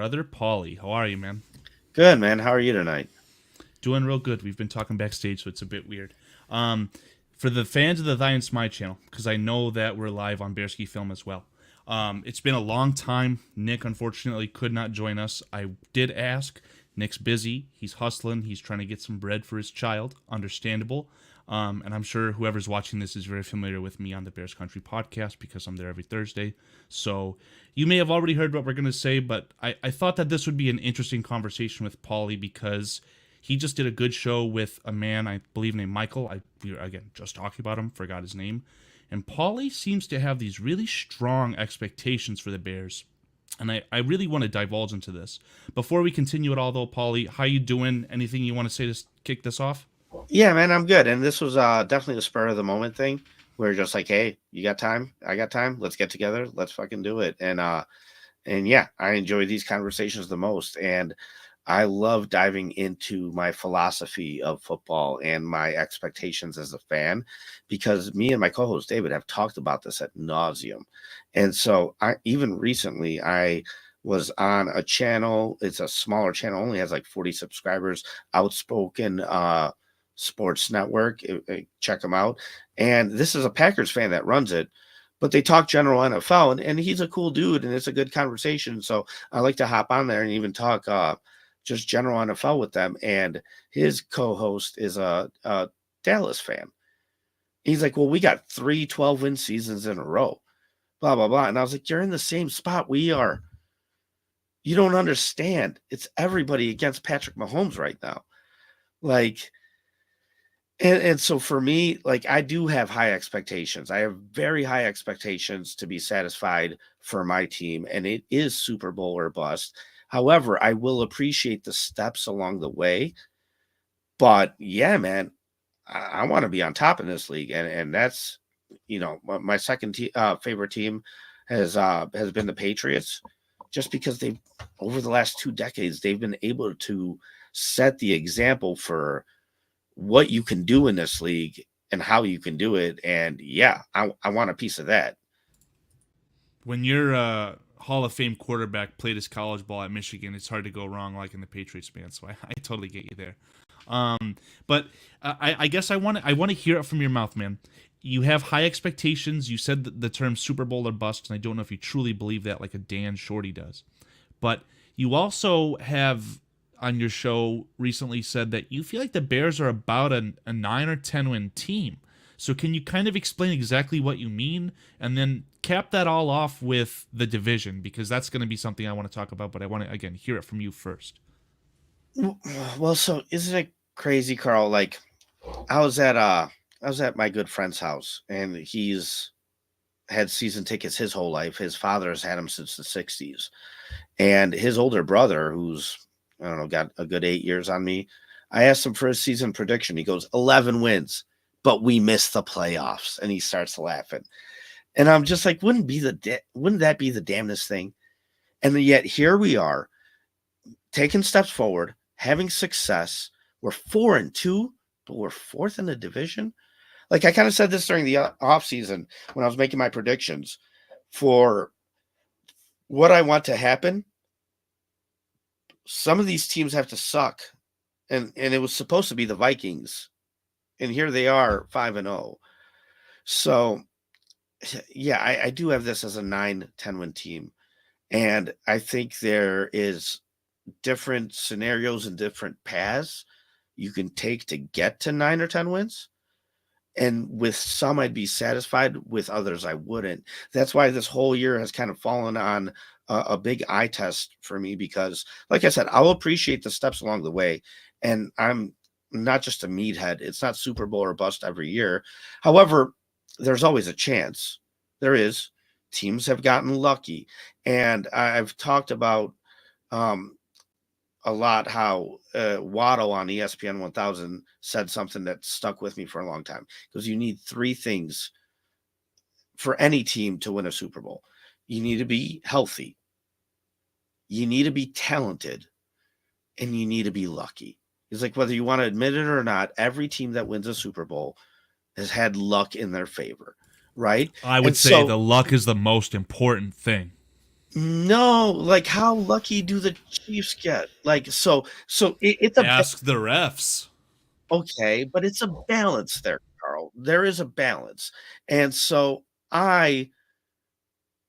brother Paulie. How are you, man? Good, man. How are you tonight? Doing real good. We've been talking backstage, so it's a bit weird. Um, for the fans of the Thy and Smite channel, because I know that we're live on BearskiFilm as well. It's been a long time. Nick unfortunately could not join us. I did ask. Nick's busy. He's hustling. He's trying to get some bread for his child. Understandable. And I'm sure whoever's watching this is very familiar with me on the Bears Country podcast because I'm there every Thursday. So you may have already heard what we're going to say, but I thought that this would be an interesting conversation with Paulie because he just did a good show with a man I believe named Michael. We were, again, just talking about him, forgot his name. And Paulie seems to have these really strong expectations for the Bears. And I really want to divulge into this. Before we continue at all, though, Paulie, how you doing? Anything you want to say to kick this off? Yeah, man, I'm good. And this was definitely the spur of the moment thing. We are just like, hey, you got time? I got time. Let's get together. Let's fucking do it. And yeah, I enjoy these conversations the most. And I love diving into my philosophy of football and my expectations as a fan, because me and my co-host David have talked about this at nauseum. And so I even recently I was on a channel. It's a smaller channel, only has like 40 subscribers. Outspoken Sports Network. Check them out. And this is a Packers fan that runs it, but they talk general NFL, and he's a cool dude, and it's a good conversation. So I like to hop on there and even talk just general NFL with them. And his co-host is a Dallas fan. He's like, well, we got 3 12-win seasons in a row, blah, blah, blah. And I was like, you're in the same spot we are. You don't understand. It's everybody against Patrick Mahomes right now. Like, and so for me, like, I do have high expectations. I have very high expectations to be satisfied for my team, and it is Super Bowl or bust. However, I will appreciate the steps along the way. But yeah, man, I want to be on top in this league, and that's my second favorite team has been the Patriots, just because they've over the last 2 decades they've been able to set the example for what you can do in this league and how you can do it. And yeah, I want a piece of that. When your Hall of Fame quarterback played his college ball at Michigan, it's hard to go wrong like in the Patriots, man. So I totally get you there. But I guess I want to hear it from your mouth, man. You have high expectations. You said the term Super Bowl or bust, and I don't know if you truly believe that like a Dan Shorty does. But you also have on your show recently said that you feel like the Bears are about a 9 or 10 win team. So can you kind of explain exactly what you mean, and then cap that all off with the division, because that's going to be something I want to talk about, but I want to, again, hear it from you first. Well, so isn't it crazy, Carl? Like, I was at my good friend's house, and he's had season tickets his whole life. His father has had him since the 60s. And his older brother, who's, I don't know, got a good 8 years on me, I asked him for his season prediction. He goes, 11 wins, but we missed the playoffs. And he starts laughing. And I'm just like, wouldn't that be the damnedest thing? And yet here we are, taking steps forward, having success. We're 4-2, but we're fourth in the division. Like, I kind of said this during the offseason when I was making my predictions for what I want to happen. Some of these teams have to suck. And it was supposed to be the Vikings. And here they are, 5-0. So, yeah, I do have this as a 9-10 win team. And I think there is different scenarios and different paths you can take to get to 9 or 10 wins. And with some, I'd be satisfied. With others, I wouldn't. That's why this whole year has kind of fallen on a big eye test for me, because, like I said, I'll appreciate the steps along the way. And I'm not just a meathead. It's not Super Bowl or bust every year. However, there's always a chance. There is. Teams have gotten lucky. And I've talked about a lot how Waddle on ESPN 1000 said something that stuck with me for a long time, because you need three things for any team to win a Super Bowl. You need to be healthy, you need to be talented, and you need to be lucky. It's like, whether you want to admit it or not, every team that wins a Super Bowl has had luck in their favor, right? I would And say so, the luck is the most important thing. No, like how lucky do the Chiefs get? Like it's a Ask the refs. okay, but it's a balance there, Carl. There is a balance, and so I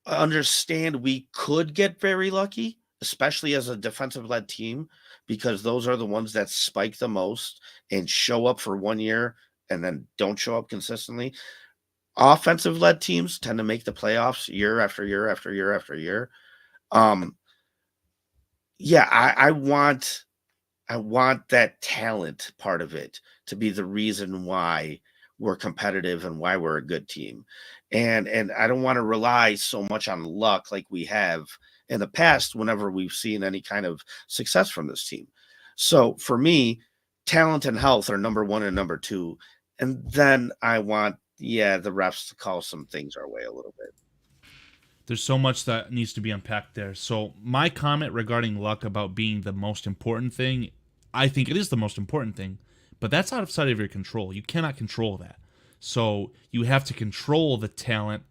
understand we could get very lucky, especially as a defensive led team, because those are the ones that spike the most and show up for 1 year and then don't show up consistently. Offensive led teams tend to make the playoffs year after year after year after year. Um, yeah, I want that talent part of it to be the reason why we're competitive and why we're a good team. And I don't want to rely so much on luck like we have in the past whenever we've seen any kind of success from this team. So for me, talent and health are number 1 and number 2. And then I want, yeah, the refs to call some things our way a little bit. There's so much that needs to be unpacked there. So my comment regarding luck about being the most important thing, I think it is the most important thing, but that's outside of your control. You cannot control that. So you have to control the talent,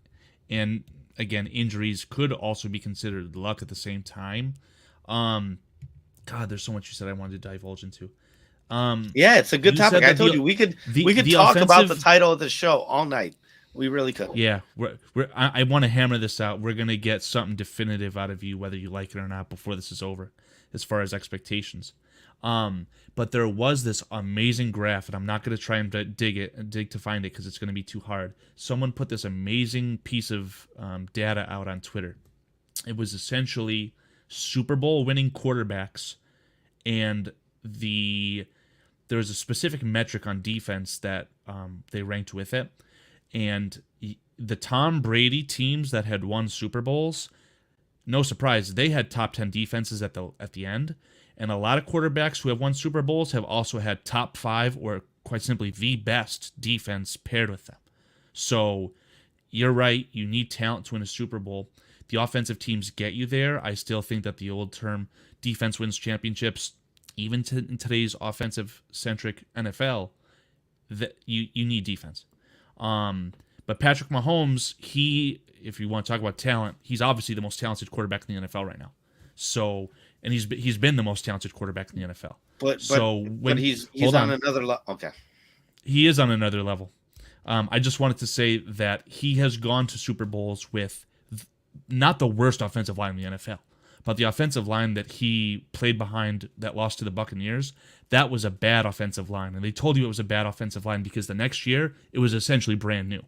and again, injuries could also be considered luck at the same time. Um, God, there's so much you said I wanted to divulge into. Yeah, it's a good You topic. said I that told you we could the talk about the offensive. title of the show all night. We really could. Yeah, I want to hammer this out. We're gonna get something definitive out of you, whether you like it or not, before this is over, as far as expectations. But there was this amazing graph, and I'm not gonna try and dig to find it because it's gonna be too hard. Someone put this amazing piece of data out on Twitter. It was essentially Super Bowl winning quarterbacks, and there was a specific metric on defense that they ranked with it, and the Tom Brady teams that had won Super Bowls, no surprise, they had top 10 defenses at the end, and a lot of quarterbacks who have won Super Bowls have also had top 5 or quite simply the best defense paired with them. So you're right, you need talent to win a Super Bowl. The offensive teams get you there. I still think that the old term defense wins championships, even in today's offensive centric NFL, that you need defense. But Patrick Mahomes, if you want to talk about talent, he's obviously the most talented quarterback in the NFL right now. So, and he's been the most talented quarterback in the NFL. But he's on another level. Okay, he is on another level. I just wanted to say that he has gone to Super Bowls with not the worst offensive line in the NFL, but the offensive line that he played behind that lost to the Buccaneers, that was a bad offensive line. And they told you it was a bad offensive line because the next year it was essentially brand new.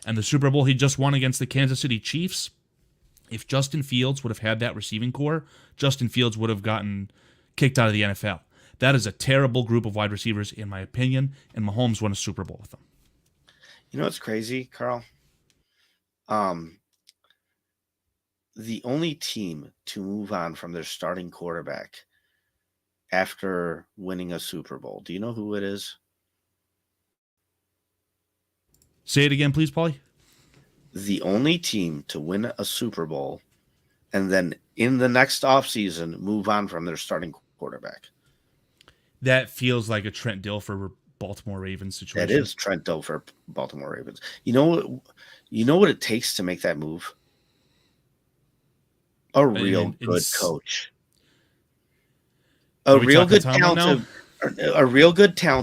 And the Super Bowl he just won against the Kansas City Chiefs, if Justin Fields would have had that receiving core, Justin Fields would have gotten kicked out of the NFL. That is a terrible group of wide receivers, in my opinion, and Mahomes won a Super Bowl with them. You know what's crazy, Carl? The only team to move on from their starting quarterback after winning a Super Bowl, do you know who it is? Say it again, please, Paulie. The only team to win a Super Bowl and then in the next offseason move on from their starting quarterback. That feels like a Trent Dilfer Baltimore Ravens situation. That is Trent Dilfer Baltimore Ravens. You know what it takes to make that move? A real good coach. A real good talent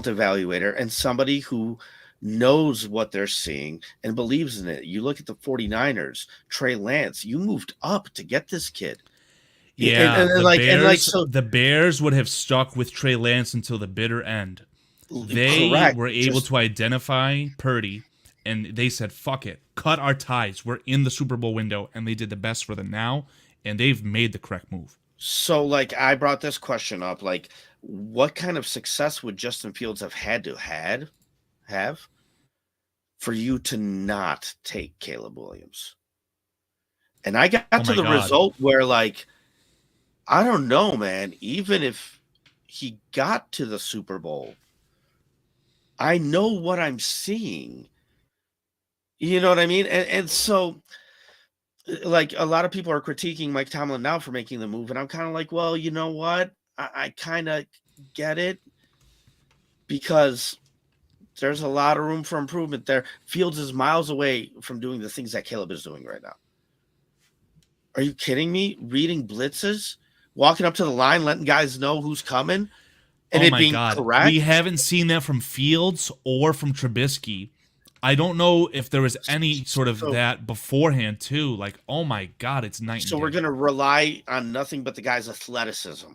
evaluator, and somebody who knows what they're seeing and believes in it. You look at the 49ers, Trey Lance, you moved up to get this kid. Yeah, the Bears would have stuck with Trey Lance until the bitter end. They were able to identify Purdy, and they said, fuck it, cut our ties. We're in the Super Bowl window, and they did the best for them now, and they've made the correct move. So, like, I brought this question up, like, what kind of success would Justin Fields have had to have for you to not take Caleb Williams? And I got to the result where, like, I don't know, man, even if he got to the Super Bowl, I know what I'm seeing. You know what I mean? And so, like, a lot of people are critiquing Mike Tomlin now for making the move, and I'm kind of like, well, you know what? I kind of get it, because there's a lot of room for improvement there. Fields is miles away from doing the things that Caleb is doing right now. Are you kidding me? Reading blitzes, walking up to the line, letting guys know who's coming, and Oh it my being God. We correct. haven't seen that from Fields or from Trubisky. I don't know if there was any sort of So, that beforehand too. Like, oh my God, it's night and so we're day. going to rely on nothing but the guy's athleticism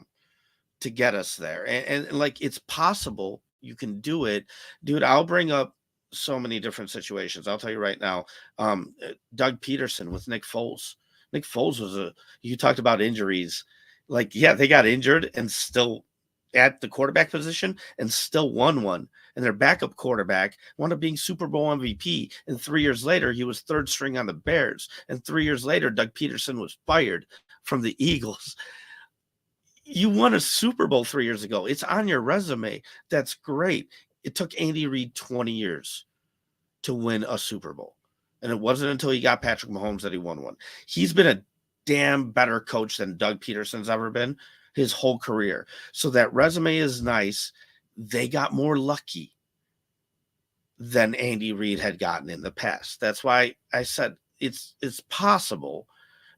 to get us there. And like, it's possible you can do it, dude. I'll bring up so many different situations. I'll tell you right now. Doug Peterson with Nick Foles. Nick Foles you talked about injuries. Like, yeah, they got injured and still at the quarterback position and still won one. And their backup quarterback wound up being Super Bowl MVP. And 3 years later, he was third string on the Bears. And 3 years later, Doug Peterson was fired from the Eagles. You won a Super Bowl 3 years ago. It's on your resume. That's great. It took Andy Reid 20 years to win a Super Bowl. And it wasn't until he got Patrick Mahomes that he won one. He's been a damn better coach than Doug Peterson's ever been his whole career. So that resume is nice. They got more lucky than Andy Reid had gotten in the past. That's why I said it's possible.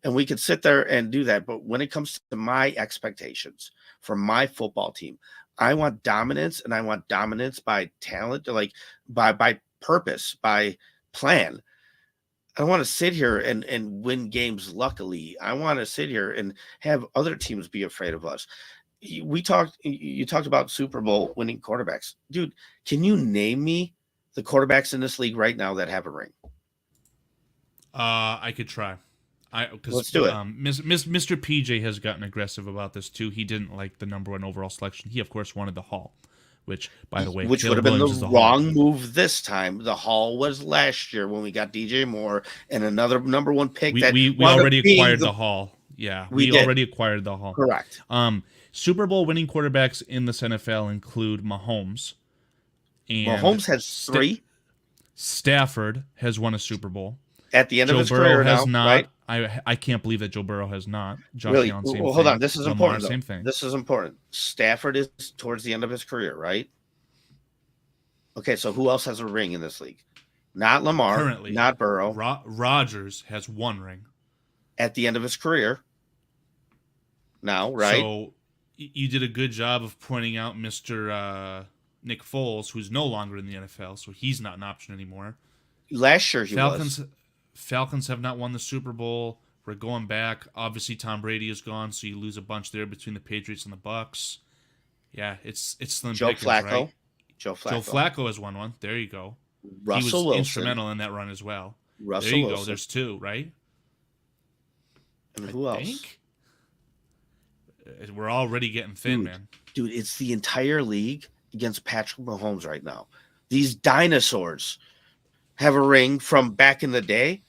And we could sit there and do that. But when it comes to my expectations for my football team, I want dominance, and I want dominance by talent, like by purpose, by plan. I don't want to sit here and win games luckily. I want to sit here and have other teams be afraid of us. You talked about Super Bowl winning quarterbacks. Dude, can you name me the quarterbacks in this league right now that have a ring? I could try. Because Let's do it. Mr. PJ has gotten aggressive about this too. He didn't like the number 1 overall selection. He of course wanted the Hall, which by the way, Which would Caleb have been Williams is the the Hall. wrong move this time. The Hall was last year when we got DJ Moore and another number 1 pick. We already acquired the Hall. Yeah, we did. already acquired the Hall. Correct. Super Bowl winning quarterbacks in this NFL include Mahomes. And Mahomes has 3. Stafford has won a Super Bowl. At the end of his Joe Burrow career has now, not. right? I can't believe that Joe Burrow has not. Josh Really? Allen, same Well, thing. hold on. This is Lamar, important. same thing. This is important. Stafford is towards the end of his career, right? Okay, so who else has a ring in this league? Not Lamar. Currently, not Burrow. Rodgers has 1 ring. At the end of his career. Now, right? So you did a good job of pointing out Mr. Nick Foles, who's no longer in the NFL, so he's not an option anymore. Last year he was. Falcons have not won the Super Bowl. We're going back. Obviously, Tom Brady is gone, so you lose a bunch there between the Patriots and the Bucks. Yeah, it's slim pickings, right? Joe Joe Flacco has won one. There you go. Russell he was Wilson. Instrumental in that run as well. Russell there you Wilson. go. There's 2, right? And who else? Think? We're already getting thin, man. Dude, it's the entire league against Patrick Mahomes right now. These dinosaurs have a ring from back in the day.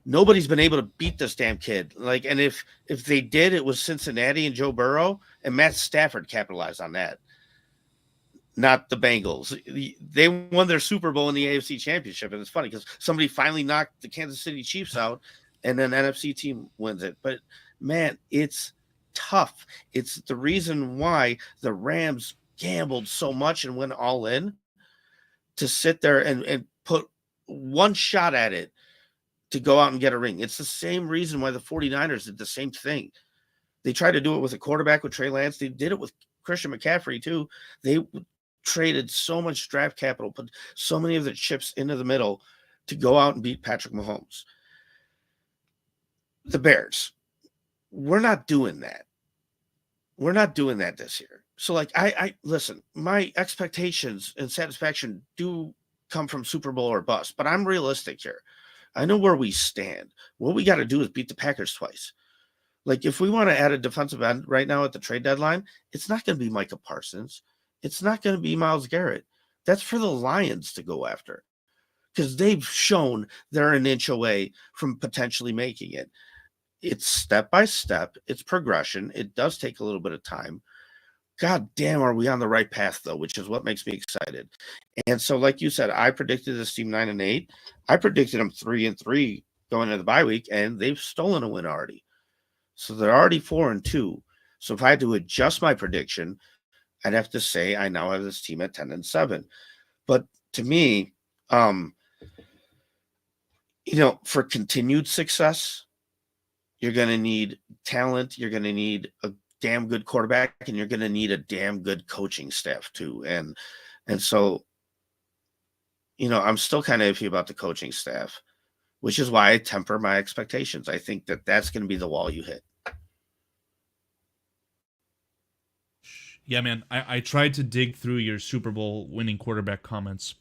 Nobody's been able to beat this damn kid. Like, and if they did, it was Cincinnati and Joe Burrow, and Matt Stafford capitalized on that. Not the Bengals. They won their Super Bowl in the AFC Championship, and it's funny because somebody finally knocked the Kansas City Chiefs out, and then NFC team wins it. But man, it's tough. It's the reason why the Rams gambled so much and went all in to sit there and put one shot at it to go out and get a ring. It's the same reason why the 49ers did the same thing. They tried to do it with a quarterback with Trey Lance. They did it with Christian McCaffrey too. They traded so much draft capital, put so many of the chips into the middle to go out and beat Patrick Mahomes. The Bears, we're not doing that. We're not doing that this year. So, like, I listen, my expectations and satisfaction do come from Super Bowl or bust, but I'm realistic here. I know where we stand. What we got to do is beat the Packers twice. Like, if we want to add a defensive end right now at the trade deadline, it's not going to be Micah Parsons. It's not going to be Myles Garrett. That's for the Lions to go after because they've shown they're an inch away from potentially making it. It's step by step. It's progression. It does take a little bit of time. God damn, are we on the right path, though, which is what makes me excited. And so, like you said, I predicted this team 9-8. I predicted them 3-3 going into the bye week, and they've stolen a win already. So they're already 4-2. So if I had to adjust my prediction, I'd have to say I now have this team at 10-7. But to me, for continued success, you're going to need talent, you're going to need a damn good quarterback, and you're going to need a damn good coaching staff too. And so, I'm still kind of iffy about the coaching staff, which is why I temper my expectations. I think that that's going to be the wall you hit. Yeah, man. I tried to dig through your Super Bowl winning quarterback comments.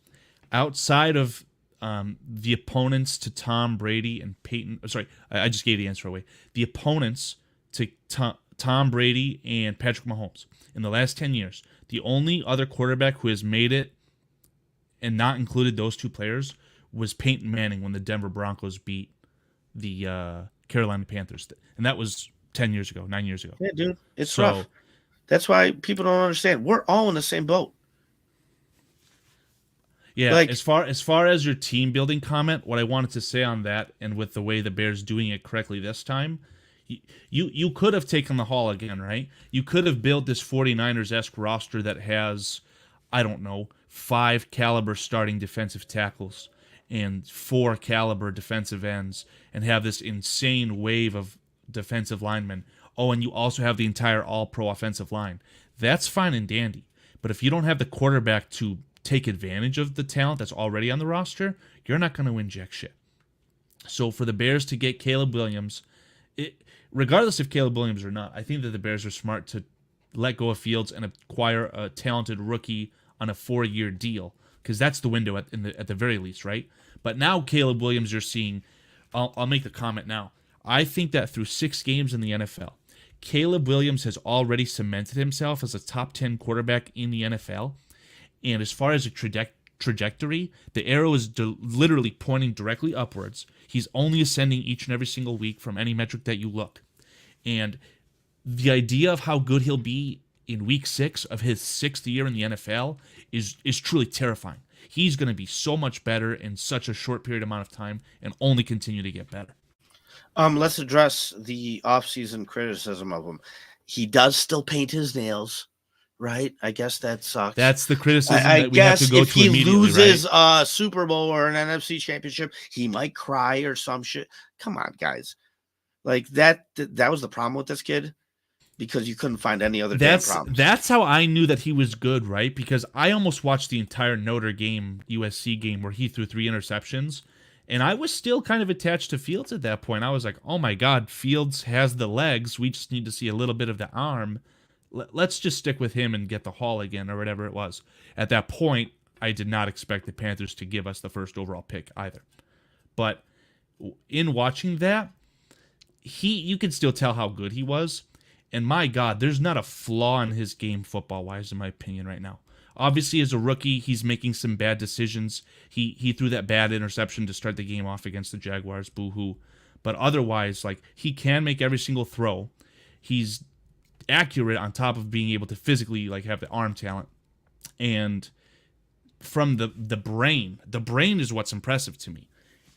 Outside of the opponents to Tom Brady and Peyton, sorry, I just gave the answer away. The opponents to Tom Brady and Patrick Mahomes in the last 10 years, the only other quarterback who has made it and not included those two players was Peyton Manning when the Denver Broncos beat the Carolina Panthers. And that was 10 years ago, 9 years ago. Yeah, dude, it's rough. That's why people don't understand. We're all in the same boat. Yeah, like, as far as your team building comment, what I wanted to say on that, and with the way the Bears doing it correctly this time, you could have taken the haul again, right? You could have built this 49ers-esque roster that has, I don't know, 5 caliber starting defensive tackles and 4 caliber defensive ends, and have this insane wave of defensive linemen. Oh, and you also have the entire all-pro offensive line. That's fine and dandy. But if you don't have the quarterback to take advantage of the talent that's already on the roster, you're not going to win jack shit. So for the Bears to get Caleb Williams, regardless if Caleb Williams or not, I think that the Bears are smart to let go of Fields and acquire a talented rookie on a 4-year deal, because that's the window at the very least, right? But now Caleb Williams, you're seeing, I'll make the comment now. I think that through 6 games in the NFL, Caleb Williams has already cemented himself as a top 10 quarterback in the NFL. And as far as a trajectory, the arrow is literally pointing directly upwards. He's only ascending each and every single week from any metric that you look. And the idea of how good he'll be in week 6 of his 6th year in the NFL is truly terrifying. He's going to be so much better in such a short period amount of time and only continue to get better. Let's address the offseason criticism of him. He does still paint his nails, right? I guess that sucks. That's the criticism that we have to go to immediately, right? If he loses a Super Bowl or an NFC championship, he might cry or some shit. Come on, guys. Like that was the problem with this kid, because you couldn't find any other damn problems. That's how I knew that he was good, right? Because I almost watched the entire Notre Dame USC game where he threw 3 interceptions. And I was still kind of attached to Fields at that point. I was like, oh my God, Fields has the legs. We just need to see a little bit of the arm. Let's just stick with him and get the haul again, or whatever it was. At that point, I did not expect the Panthers to give us the first overall pick either. But in watching that, you can still tell how good he was. And my God, there's not a flaw in his game football-wise, in my opinion, right now. Obviously, as a rookie, he's making some bad decisions. He threw that bad interception to start the game off against the Jaguars, boo-hoo. But otherwise, like, he can make every single throw. He's accurate on top of being able to physically, like, have the arm talent. And from the brain is what's impressive to me.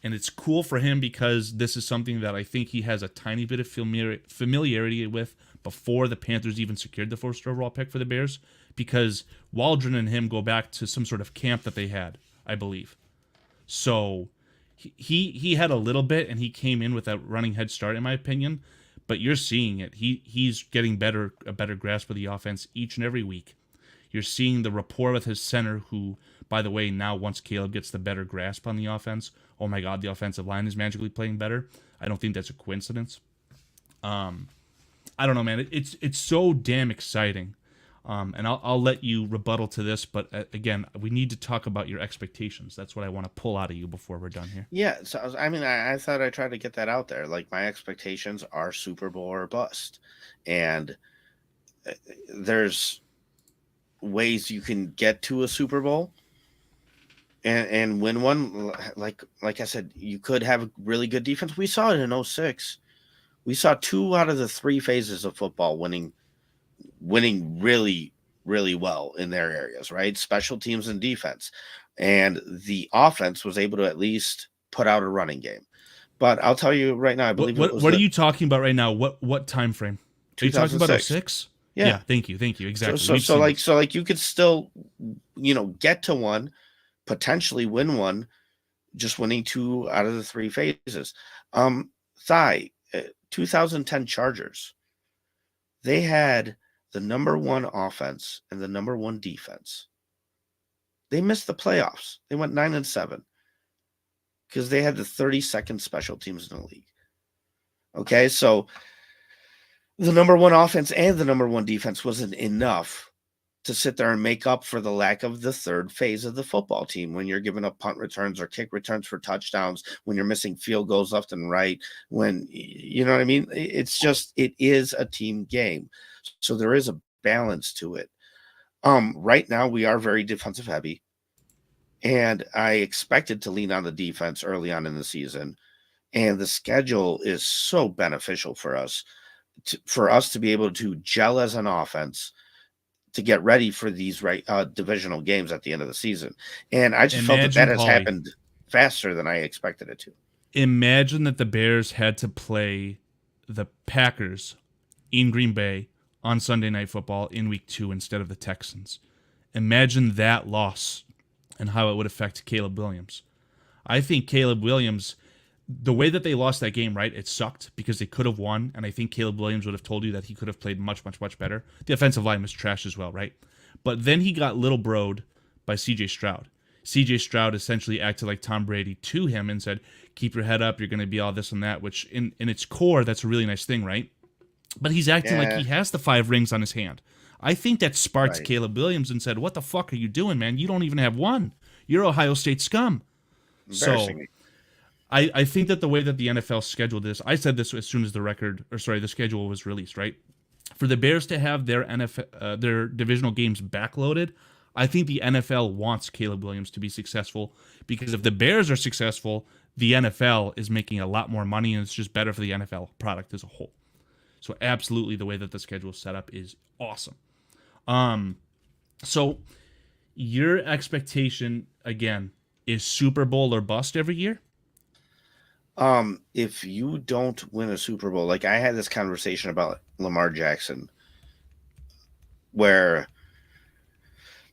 And it's cool for him because this is something that I think he has a tiny bit of familiarity with before the Panthers even secured the first overall pick for the Bears, because Waldron and him go back to some sort of camp that they had, I believe. So he had a little bit, and he came in with a running head start, in my opinion. But you're seeing it. He's getting a better grasp of the offense each and every week. You're seeing the rapport with his center, who, by the way, now once Caleb gets the better grasp on the offense, oh my God, the offensive line is magically playing better. I don't think that's a coincidence. I don't know, man. It's so damn exciting. And I'll let you rebuttal to this, but again, we need to talk about your expectations. That's what I want to pull out of you before we're done here. Yeah, so I mean, I thought I tried to get that out there. Like, my expectations are Super Bowl or bust, and there's ways you can get to a Super Bowl and win one. Like I said, you could have a really good defense. We saw it in 2006. We saw 2 out of the 3 phases of football winning really, really well in their areas, right? Special teams and defense. And the offense was able to at least put out a running game. But I'll tell you right now, I believe what are you talking about right now? What time frame? Are you talking about 06? Yeah, thank you. Exactly. So you could still, get to one, potentially win one, just winning 2 out of the 3 phases. Thigh, 2010 Chargers, they had the number one offense and the number one defense. They missed the playoffs. They went 9-7 because they had the 32nd special teams in the league. Okay, so the number one offense and the number one defense wasn't enough to sit there and make up for the lack of the third phase of the football team when you're giving up punt returns or kick returns for touchdowns, when you're missing field goals left and right, when, you know what I mean? It's just, it is a team game. So there is a balance to it. Right now we are very defensive heavy, and I expected to lean on the defense early on in the season, and the schedule is so beneficial for us to be able to gel as an offense to get ready for these divisional games at the end of the season. And I just felt that has happened faster than I expected it to. Imagine that the Bears had to play the Packers in Green Bay on Sunday Night Football in week 2 instead of the Texans. Imagine that loss and how it would affect Caleb Williams. I think Caleb Williams, the way that they lost that game, right, it sucked because they could have won, and I think Caleb Williams would have told you that he could have played much, much, much better. The offensive line was trash as well, right? But then he got little broed by C.J. Stroud. C.J. Stroud essentially acted like Tom Brady to him and said, keep your head up, you're going to be all this and that, which in its core, that's a really nice thing, right? But he's acting like he has the 5 rings on his hand. I think that sparked Caleb Williams and said, what the fuck are you doing, man? You don't even have one. You're Ohio State scum. So I think that the way that the NFL scheduled this, I said this as soon as the schedule was released, right? For the Bears to have their their divisional games backloaded, I think the NFL wants Caleb Williams to be successful, because if the Bears are successful, the NFL is making a lot more money, and it's just better for the NFL product as a whole. So absolutely, the way that the schedule is set up is awesome. So your expectation, again, is Super Bowl or bust every year? If you don't win a Super Bowl, like I had this conversation about Lamar Jackson, where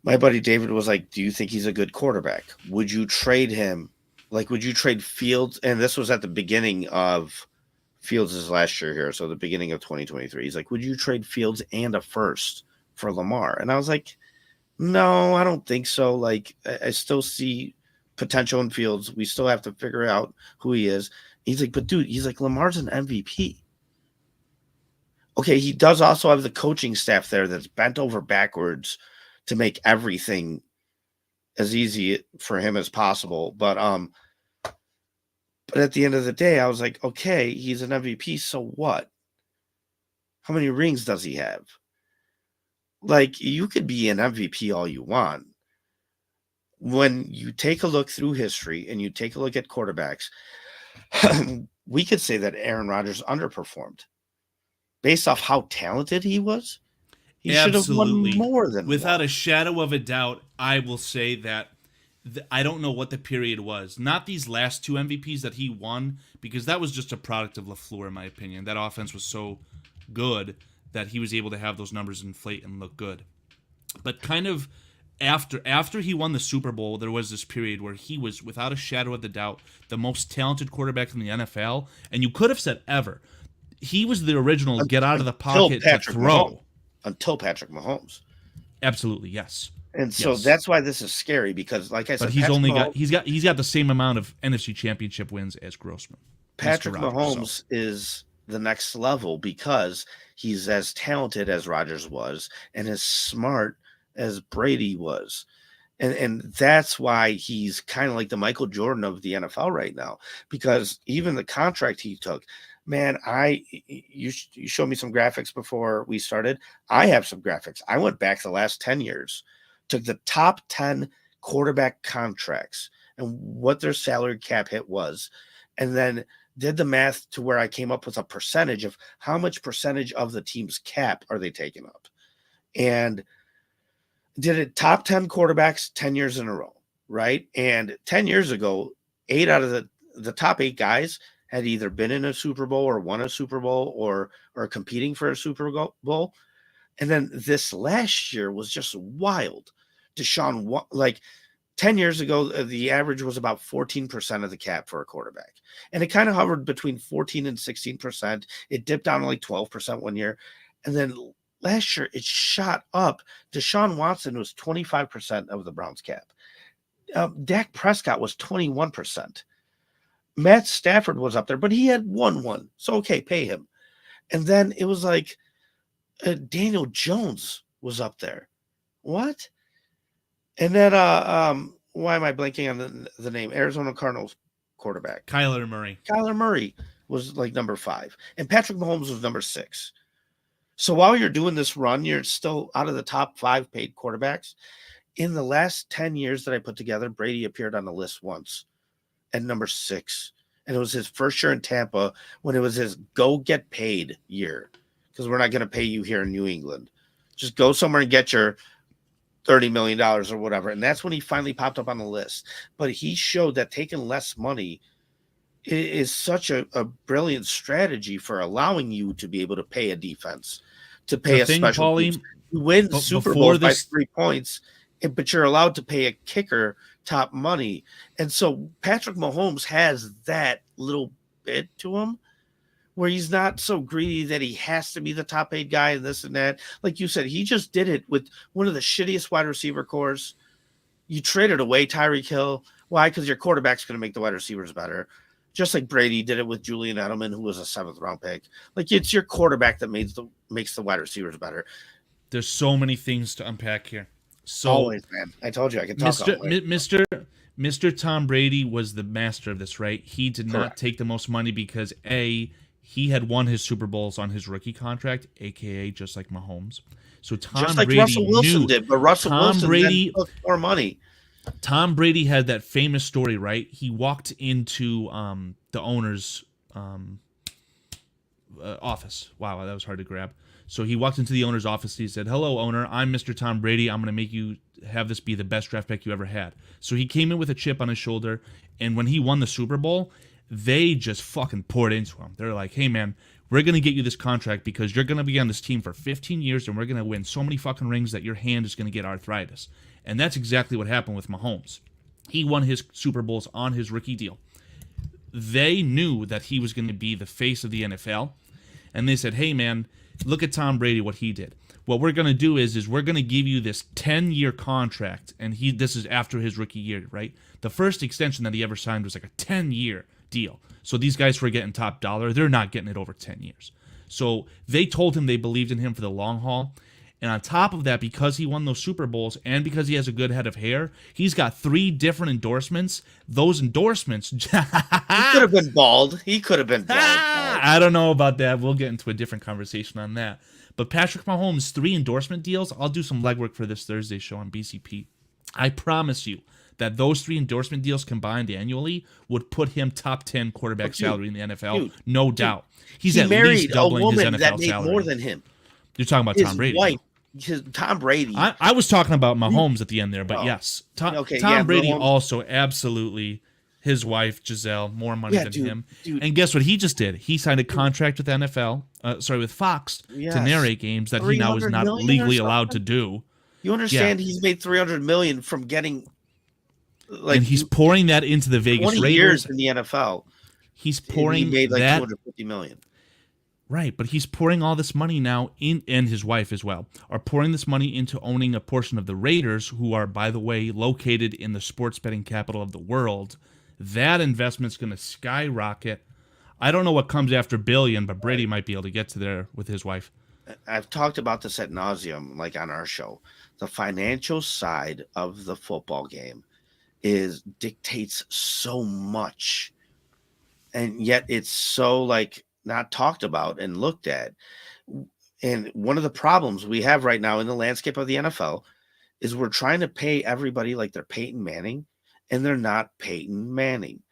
my buddy David was like, do you think he's a good quarterback? Would you trade him? Like, would you trade Fields? And this was at the beginning of Fields' last year here, so the beginning of 2023. He's like, would you trade Fields and a first for Lamar? And I was like, no, I don't think so. Like, I still see potential in Fields. We still have to figure out who he is. He's like, but dude, he's like, Lamar's an MVP. Okay, he does also have the coaching staff there that's bent over backwards to make everything as easy for him as possible. But at the end of the day, I was like, okay, he's an MVP, so what? How many rings does he have? Like, you could be an MVP all you want. When you take a look through history and you take a look at quarterbacks, we could say that Aaron Rodgers underperformed based off how talented he was. He should have won more than without one. a shadow of a doubt. I will say that I don't know what the period was. Not these last 2 MVPs that he won, because that was just a product of LaFleur, in my opinion. That offense was so good that he was able to have those numbers inflate and look good. But kind of after he won the Super Bowl, there was this period where he was, without a shadow of the doubt, the most talented quarterback in the NFL, and you could have said ever. He was the original get out of the pocket to throw. Until Patrick Mahomes. Absolutely, yes. And so that's why this is scary, because, like I said, but he's got the same amount of NFC Championship wins as Grossman. Patrick Mahomes is the next level because he's as talented as Rodgers was and as smart as Brady was. And that's why he's kind of like the Michael Jordan of the NFL right now, because even the contract he took, man, you showed me some graphics before we started. I have some graphics. I went back the last 10 years, took the top 10 quarterback contracts and what their salary cap hit was, and then did the math to where I came up with a percentage of how much percentage of the team's cap are they taking up. And did it top 10 quarterbacks 10 years in a row, right? And 10 years ago, 8 out of the top 8 guys had either been in a Super Bowl or won a Super Bowl or competing for a Super Bowl. And then this last year was just wild. Deshaun, like, 10 years ago, the average was about 14% of the cap for a quarterback. And it kind of hovered between 14 and 16%. It dipped down to like 12% one year. And then last year, it shot up. Deshaun Watson was 25% of the Browns cap. Dak Prescott was 21%. Matt Stafford was up there, but he had won. So, okay, pay him. And then it was like Daniel Jones was up there. What? And then, why am I blanking on the name? Arizona Cardinals quarterback. Kyler Murray. Kyler Murray was like number 5. And Patrick Mahomes was number 6. So while you're doing this run, you're still out of the top 5 paid quarterbacks. In the last 10 years that I put together, Brady appeared on the list once at number 6. And it was his first year in Tampa when it was his go get paid year. Because we're not going to pay you here in New England. Just go somewhere and get your $30 million or whatever. And that's when he finally popped up on the list. But he showed that taking less money is such a brilliant strategy for allowing you to be able to pay a defense, to pay a special team. You win the Super Bowl by 3 points, but you're allowed to pay a kicker top money. And so Patrick Mahomes has that little bit to him where he's not so greedy that he has to be the top paid guy and this and that. Like you said, he just did it with one of the shittiest wide receiver cores. You traded away Tyreek Hill. Why? Because your quarterback's going to make the wide receivers better. Just like Brady did it with Julian Edelman, who was a 7th round pick. Like, it's your quarterback that makes the wide receivers better. There's so many things to unpack here. So, always, man. I told you I could talk Mr. Tom Brady was the master of this, right? He did not take the most money because he had won his Super Bowls on his rookie contract, aka just like Mahomes. So just like Russell Wilson did, but Russell Wilson took more money. Tom Brady had that famous story, right? He walked into the owner's office. Wow, that was hard to grab. So he walked into the owner's office. He said, "Hello, owner. I'm Mr. Tom Brady. I'm going to make you have this be the best draft pick you ever had." So he came in with a chip on his shoulder, and when he won the Super Bowl, they just fucking poured into him. They're like, "Hey, man, we're going to get you this contract because you're going to be on this team for 15 years, and we're going to win so many fucking rings that your hand is going to get arthritis." And that's exactly what happened with Mahomes. He won his Super Bowls on his rookie deal. They knew that he was going to be the face of the NFL, and they said, "Hey, man, look at Tom Brady, what he did. What we're going to do is we're going to give you this 10-year contract," and this is after his rookie year, right? The first extension that he ever signed was like a 10-year deal. So these guys were getting top dollar. They're not getting it over 10 years. So they told him they believed in him for the long haul. And on top of that, because he won those Super Bowls and because he has a good head of hair, he's got 3 different endorsements. Those endorsements... He could have been bald. I don't know about that. We'll get into a different conversation on that. But Patrick Mahomes' 3 endorsement deals, I'll do some legwork for this Thursday show on BCP. I promise you that those 3 endorsement deals combined annually would put him top 10 quarterback salary in the NFL, no doubt. He's at least doubling his NFL salary. More than him. You're talking about Tom Brady. Tom Brady. I was talking about Mahomes at the end there, but yes. Tom Brady Mahomes. Also absolutely, his wife, Giselle, more money than him. Dude. And guess what he just did? He signed a contract with with Fox to narrate games that he now is not legally allowed to do. You understand he's made $300 million from getting... and he's pouring that into the Vegas 20 Raiders. Years in the NFL. He's pouring he made like that... $250 million. Right, but he's pouring all this money now, and his wife as well, are pouring this money into owning a portion of the Raiders, who are, by the way, located in the sports betting capital of the world. That investment's going to skyrocket. I don't know what comes after billion, but Brady might be able to get to there with his wife. I've talked about this ad nauseum, like on our show. The financial side of the football game dictates so much, and yet it's so not talked about and looked at. And one of the problems we have right now in the landscape of the NFL is we're trying to pay everybody like they're Peyton Manning, and they're not Peyton Manning.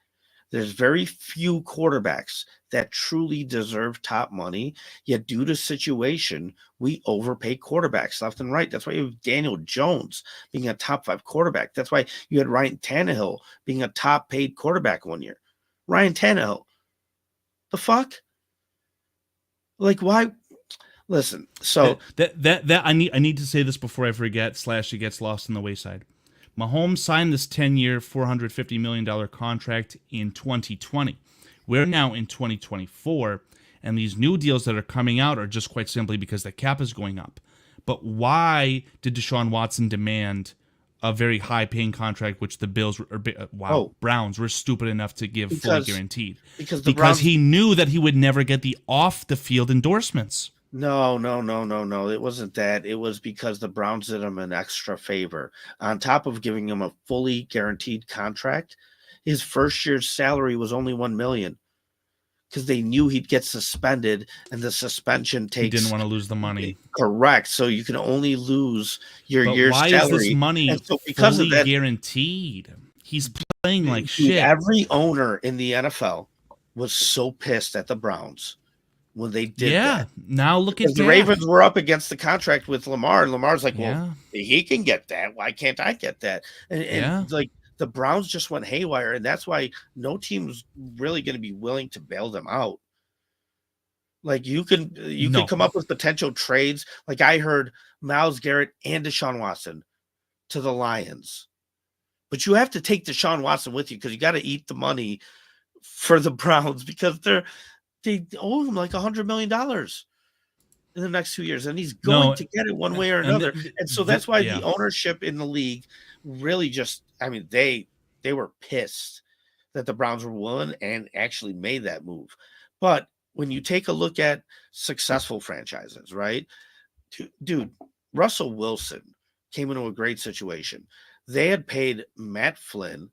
There's very few quarterbacks that truly deserve top money, yet due to situation, we overpay quarterbacks left and right. That's why you have Daniel Jones being a top 5 quarterback. That's why you had Ryan Tannehill being a top paid quarterback one year. Ryan Tannehill. The fuck? Why? Listen, so that I need to say this before I forget / it gets lost in the wayside. Mahomes signed this 10-year, $450 million contract in 2020. We're now in 2024, and these new deals that are coming out are just quite simply because the cap is going up. But why did Deshaun Watson demand a very high-paying contract, which the Bills Browns were stupid enough to give fully guaranteed? Because he knew that he would never get the off-the-field endorsements. No. It wasn't that. It was because the Browns did him an extra favor. On top of giving him a fully guaranteed contract, his first year's salary was only $1 million. Because they knew he'd get suspended, and the suspension takes. He didn't want to lose the money. Correct. So you can only lose your year's salary. Why is this money fully guaranteed? He's playing like shit. Every owner in the NFL was so pissed at the Browns when they did that. Now look at the Ravens were up against the contract with Lamar, and Lamar's like, well, he can get that. Why can't I get that? And like, the Browns just went haywire, and that's why no team's really going to be willing to bail them out. Like, you could come up with potential trades. Like, I heard Myles Garrett and Deshaun Watson to the Lions. But you have to take Deshaun Watson with you because you got to eat the money for the Browns because they owe him like $100 million in the next 2 years, and he's going to get it one way or another. And so that's why the ownership in the league really just, I mean, they were pissed that the Browns were willing and actually made that move. But when you take a look at successful franchises, right? Dude, Russell Wilson came into a great situation. They had paid Matt Flynn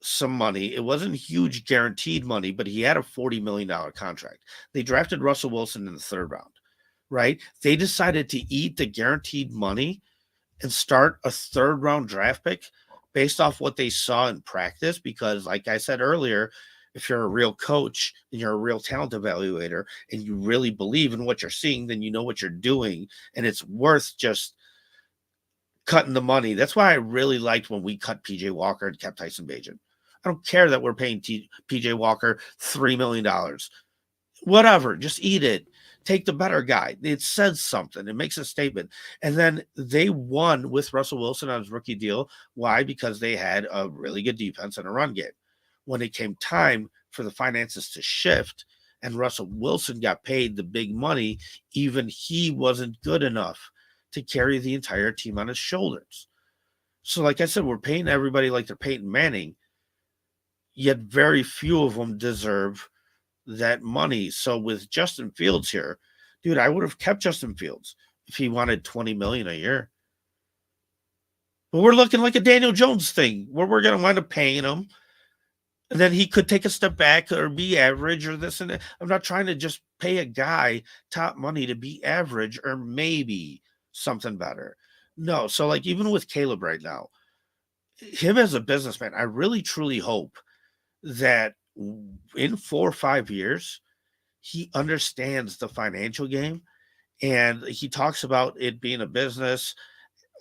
some money. It wasn't huge guaranteed money, but he had a $40 million contract. They drafted Russell Wilson in the 3rd round, right? They decided to eat the guaranteed money and start a 3rd round draft pick based off what they saw in practice. Because like I said earlier, if you're a real coach and you're a real talent evaluator and you really believe in what you're seeing, then you know what you're doing, and it's worth just cutting the money. That's why I really liked when we cut PJ Walker and kept Tyson Bagent. I don't care that we're paying PJ Walker $3 million. Whatever, just eat it. Take the better guy. It says something. It makes a statement. And then they won with Russell Wilson on his rookie deal. Why? Because they had a really good defense and a run game. When it came time for the finances to shift and Russell Wilson got paid the big money, even he wasn't good enough to carry the entire team on his shoulders. So like I said, we're paying everybody like they're Peyton Manning, yet very few of them deserve that money. So with Justin Fields here, dude, I would have kept Justin Fields if he wanted $20 million a year. But we're looking like a Daniel Jones thing where we're going to wind up paying him, and then he could take a step back or be average or this and that. I'm not trying to just pay a guy top money to be average or maybe something better. No. So like even with Caleb right now, him as a businessman, I really truly hope that in 4 or 5 years, he understands the financial game, and he talks about it being a business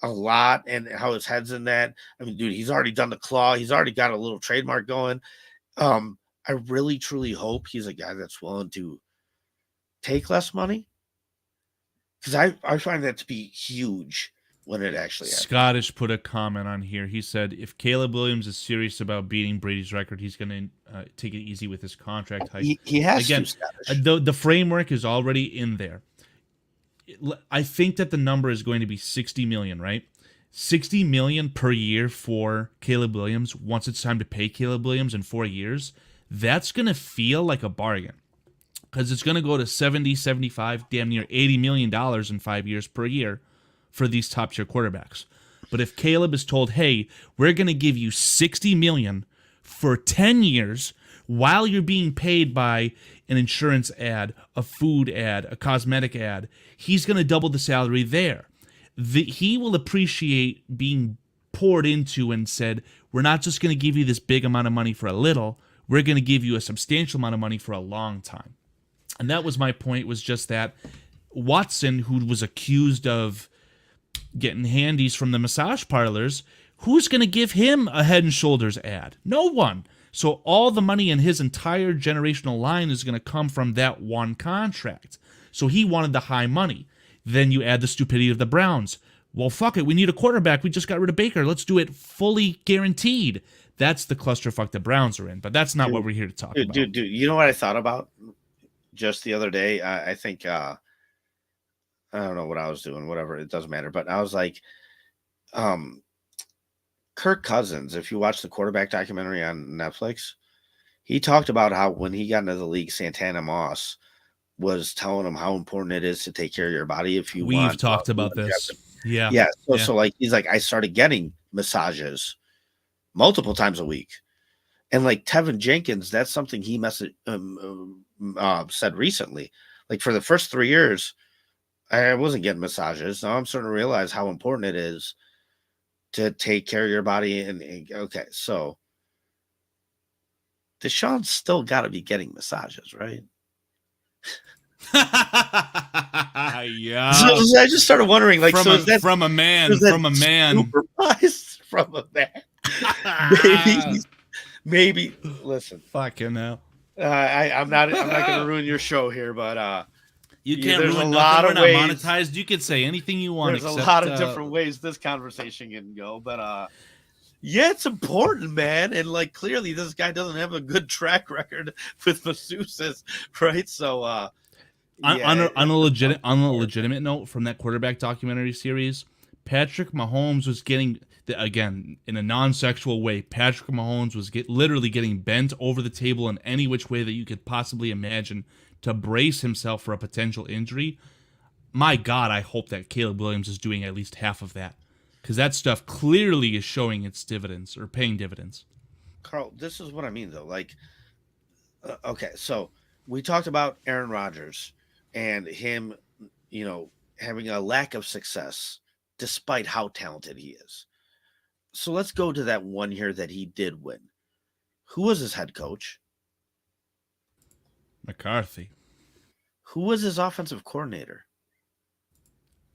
a lot and how his head's in that. I mean, dude, he's already done the claw. He's already got a little trademark going. I really, truly hope he's a guy that's willing to take less money, because I find that to be huge when it actually happens. Scottish put a comment on here. He said, if Caleb Williams is serious about beating Brady's record, he's going to take it easy with his contract hike. He has Again, to, the framework is already in there. I think that the number is going to be 60 million, right? 60 million per year for Caleb Williams. Once it's time to pay Caleb Williams in 4 years, that's going to feel like a bargain, because it's going to go to 70, 75, damn near $80 million in 5 years per year for these top tier quarterbacks. But if Caleb is told, hey, we're going to give you 60 million for 10 years while you're being paid by an insurance ad, a food ad, a cosmetic ad, he's going to double the salary there. He will appreciate being poured into and said, we're not just going to give you this big amount of money for a little, we're going to give you a substantial amount of money for a long time. And that was my point, was just that Watson, who was accused of getting handies from the massage parlors, who's going to give him a Head and Shoulders ad? No one. So all the money in his entire generational line is going to come from that one contract. So he wanted the high money. Then you add the stupidity of the Browns. well, fuck it. We need a quarterback. We just got rid of Baker. Let's do it fully guaranteed. That's the clusterfuck the Browns are in, but that's not what we're here to talk about. Dude, you know what I thought about just the other day? I think I don't know what I was doing, whatever, it doesn't matter. But I was like, Kirk Cousins, if you watch the quarterback documentary on Netflix, he talked about how when he got into the league, Santana Moss was telling him how important it is to take care of your body if you want. We've talked about this. Yeah. Yeah. So like he's like, I started getting massages multiple times a week. And like Tevin Jenkins, that's something he said recently. Like for the first 3 years, I wasn't getting massages. Now I'm starting to realize how important it is to take care of your body. And okay, so Deshaun's still got to be getting massages, right? Yeah. So I just started wondering, like, from a man. Maybe. Listen, fucking hell. I'm not going to ruin your show here, but you can't ruin nothing. We're not monetized. You can say anything you want. There's a lot of different ways this conversation can go, but yeah, it's important, man. And like clearly, this guy doesn't have a good track record with masseuses, right? So, on a legitimate note from that quarterback documentary series, Patrick Mahomes was getting, again, in a non-sexual way, Patrick Mahomes was literally getting bent over the table in any which way that you could possibly imagine to brace himself for a potential injury. My God, I hope that Caleb Williams is doing at least half of that, because that stuff clearly is showing its dividends or paying dividends. Carl, this is what I mean, though. Like, okay, so we talked about Aaron Rodgers and him, having a lack of success despite how talented he is. So let's go to that one year that he did win. Who was his head coach? McCarthy. Who was his offensive coordinator?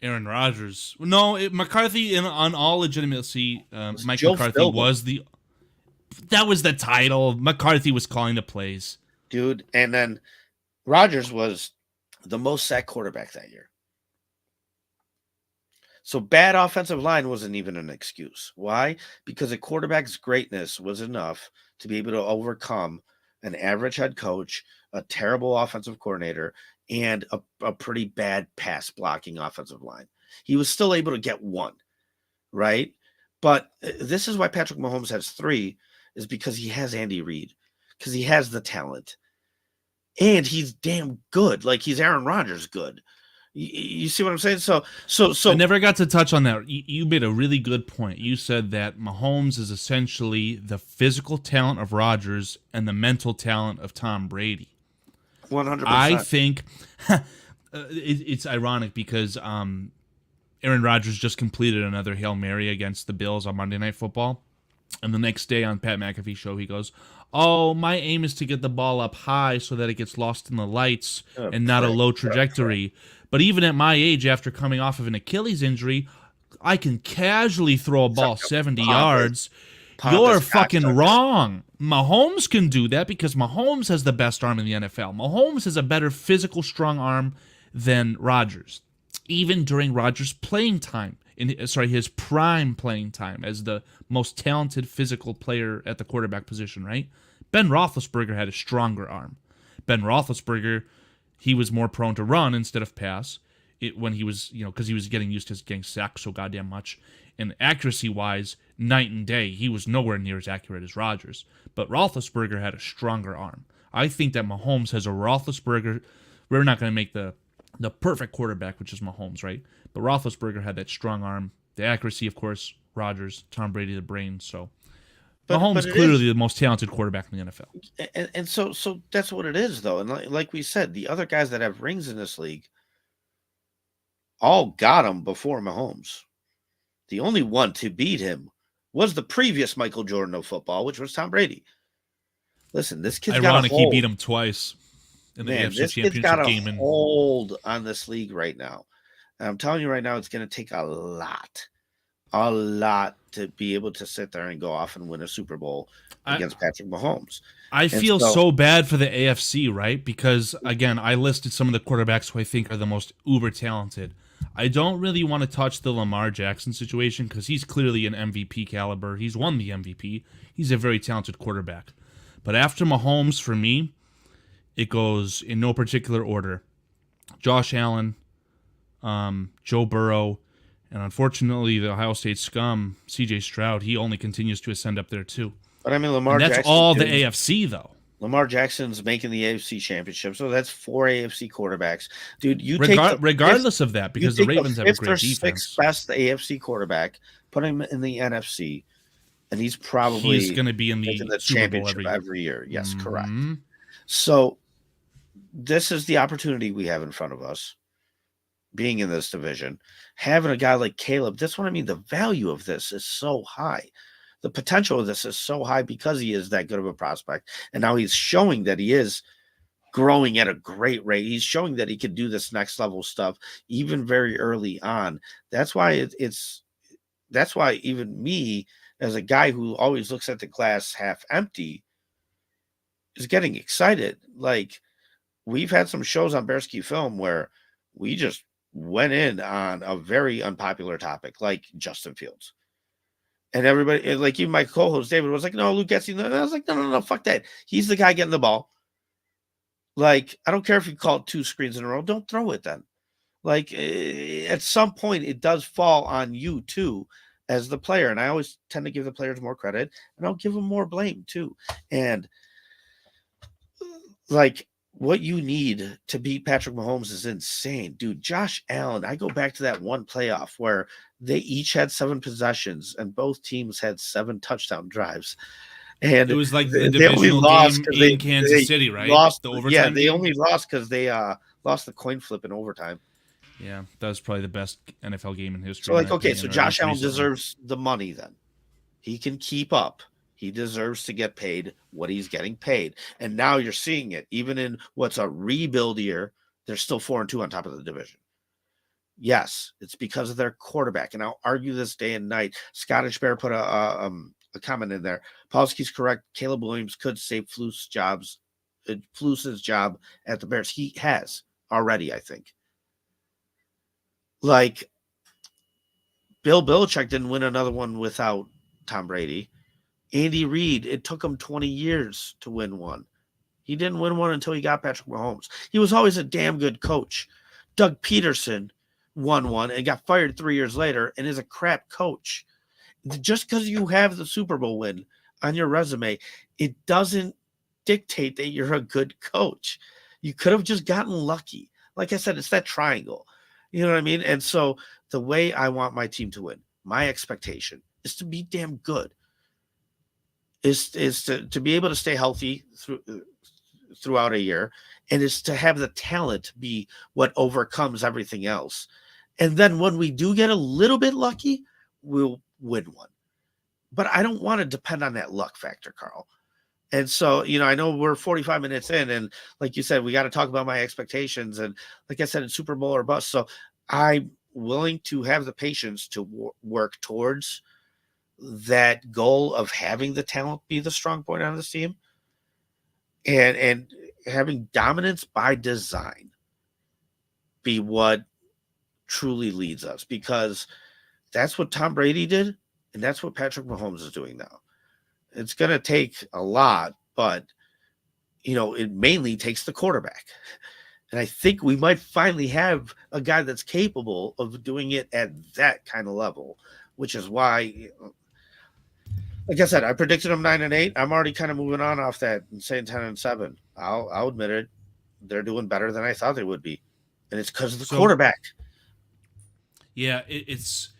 Aaron Rodgers. No, McCarthy, on all legitimacy, Mike Joe McCarthy Philbin. That was the title. McCarthy was calling the plays. Dude, and then Rodgers was the most sacked quarterback that year. So bad offensive line wasn't even an excuse. Why? Because a quarterback's greatness was enough to be able to overcome an average head coach, a terrible offensive coordinator, and a pretty bad pass blocking offensive line. He was still able to get one, right? But this is why Patrick Mahomes has 3, is because he has Andy Reid, because he has the talent. And he's damn good. Like, he's Aaron Rodgers good. You see what I'm saying? So I never got to touch on that. You made a really good point. You said that Mahomes is essentially the physical talent of Rodgers and the mental talent of Tom Brady. 100%. I think it's ironic because Aaron Rodgers just completed another Hail Mary against the Bills on Monday Night Football. And the next day on Pat McAfee's show, he goes, "Oh, my aim is to get the ball up high so that it gets lost in the lights and not a low trajectory. But even at my age, after coming off of an Achilles injury, I can casually throw a ball 70 yards. You're fucking wrong. Mahomes can do that because Mahomes has the best arm in the NFL. Mahomes has a better physical, strong arm than Rodgers. Even during Rodgers' playing time, his prime playing time as the most talented physical player at the quarterback position, right? Ben Roethlisberger had a stronger arm. Ben Roethlisberger, he was more prone to run instead of pass. When he was, because he was getting used to getting sacked so goddamn much. And accuracy-wise, night and day, he was nowhere near as accurate as Rodgers. But Roethlisberger had a stronger arm. I think that Mahomes has a Roethlisberger. We're not going to make the perfect quarterback, which is Mahomes, right? But Roethlisberger had that strong arm. The accuracy, of course, Rodgers, Tom Brady, the brain. So Mahomes clearly the most talented quarterback in the NFL. And so that's what it is, though. And like we said, the other guys that have rings in this league all got them before Mahomes. The only one to beat him was the previous Michael Jordan of football, which was Tom Brady. Listen, this kid's got a hold. He beat him twice in the AFC this kid's got a hold on this league right now. And I'm telling you right now, it's going to take a lot to be able to sit there and go off and win a Super Bowl against Patrick Mahomes. I feel so bad for the AFC, right? Because, again, I listed some of the quarterbacks who I think are the most uber talented. I don't really want to touch the Lamar Jackson situation because he's clearly an MVP caliber. He's won the MVP. He's a very talented quarterback. But after Mahomes, for me, it goes in no particular order. Josh Allen, Joe Burrow, and unfortunately the Ohio State scum, C.J. Stroud, he only continues to ascend up there too. But I mean, And that's all the AFC, though. Lamar Jackson's making the AFC Championship, so that's 4 AFC quarterbacks, dude. Regardless of that, because the Ravens have a great defense. Sixth best AFC quarterback, put him in the NFC, and he's going to be in the Super Bowl every year. Yes, correct. So this is the opportunity we have in front of us, being in this division, having a guy like Caleb. That's what I mean. The value of this is so high. The potential of this is so high because he is that good of a prospect. And now he's showing that he is growing at a great rate. He's showing that he can do this next level stuff even very early on. That's why that's why even me, as a guy who always looks at the glass half empty, is getting excited. Like, we've had some shows on BearskiFilm where we just went in on a very unpopular topic, like Justin Fields. And everybody, like even my co-host David, was like, "No, Luke Getzey." And I was like, "No, fuck that. He's the guy getting the ball. Like, I don't care if you call it 2 screens in a row. Don't throw it then. Like, at some point, it does fall on you too, as the player. And I always tend to give the players more credit, and I'll give them more blame too. And like, what you need to beat Patrick Mahomes is insane, dude. Josh Allen, I go back to that one playoff where they each had 7 possessions and both teams had 7 touchdown drives. And it was like the divisional game in Kansas City, right? Lost, the overtime. Yeah, they only lost because they lost the coin flip in overtime. Yeah, that was probably the best NFL game in history. So, like, okay, so Josh Allen deserves the money then. He can keep up. He deserves to get paid what he's getting paid. And now you're seeing it. Even in what's a rebuild year, they're still 4-2 on top of the division. Yes, it's because of their quarterback. And I'll argue this day and night. Scottish Bear put a comment in there. Polsky's correct. Caleb Williams could save Fluce's job at the Bears. He has already, I think. Like, Bill Belichick didn't win another one without Tom Brady. Andy Reid, it took him 20 years to win one. He didn't win one until he got Patrick Mahomes. He was always a damn good coach. Doug Peterson won one and got fired 3 years later and is a crap coach. Just because you have the Super Bowl win on your resume, it doesn't dictate that you're a good coach. You could have just gotten lucky. Like I said, it's that triangle. You know what I mean? And so the way I want my team to win, my expectation is to be damn good. Is to be able to stay healthy throughout a year, and is to have the talent be what overcomes everything else. And then when we do get a little bit lucky, we'll win one. But I don't want to depend on that luck factor, Carl. And so, you know, I know we're 45 minutes in, and like you said, we got to talk about my expectations. And like I said, it's Super Bowl or bust. So I'm willing to have the patience to work towards that goal of having the talent be the strong point on this team, and having dominance by design be what truly leads us, because that's what Tom Brady did, and that's what Patrick Mahomes is doing now. It's going to take a lot, but, you know, it mainly takes the quarterback. And I think we might finally have a guy that's capable of doing it at that kind of level, which is why, like I said, I predicted them 9-8. I'm already kind of moving on off that and saying 10-7. I'll admit it. They're doing better than I thought they would be. And it's because of the quarterback. Yeah, it's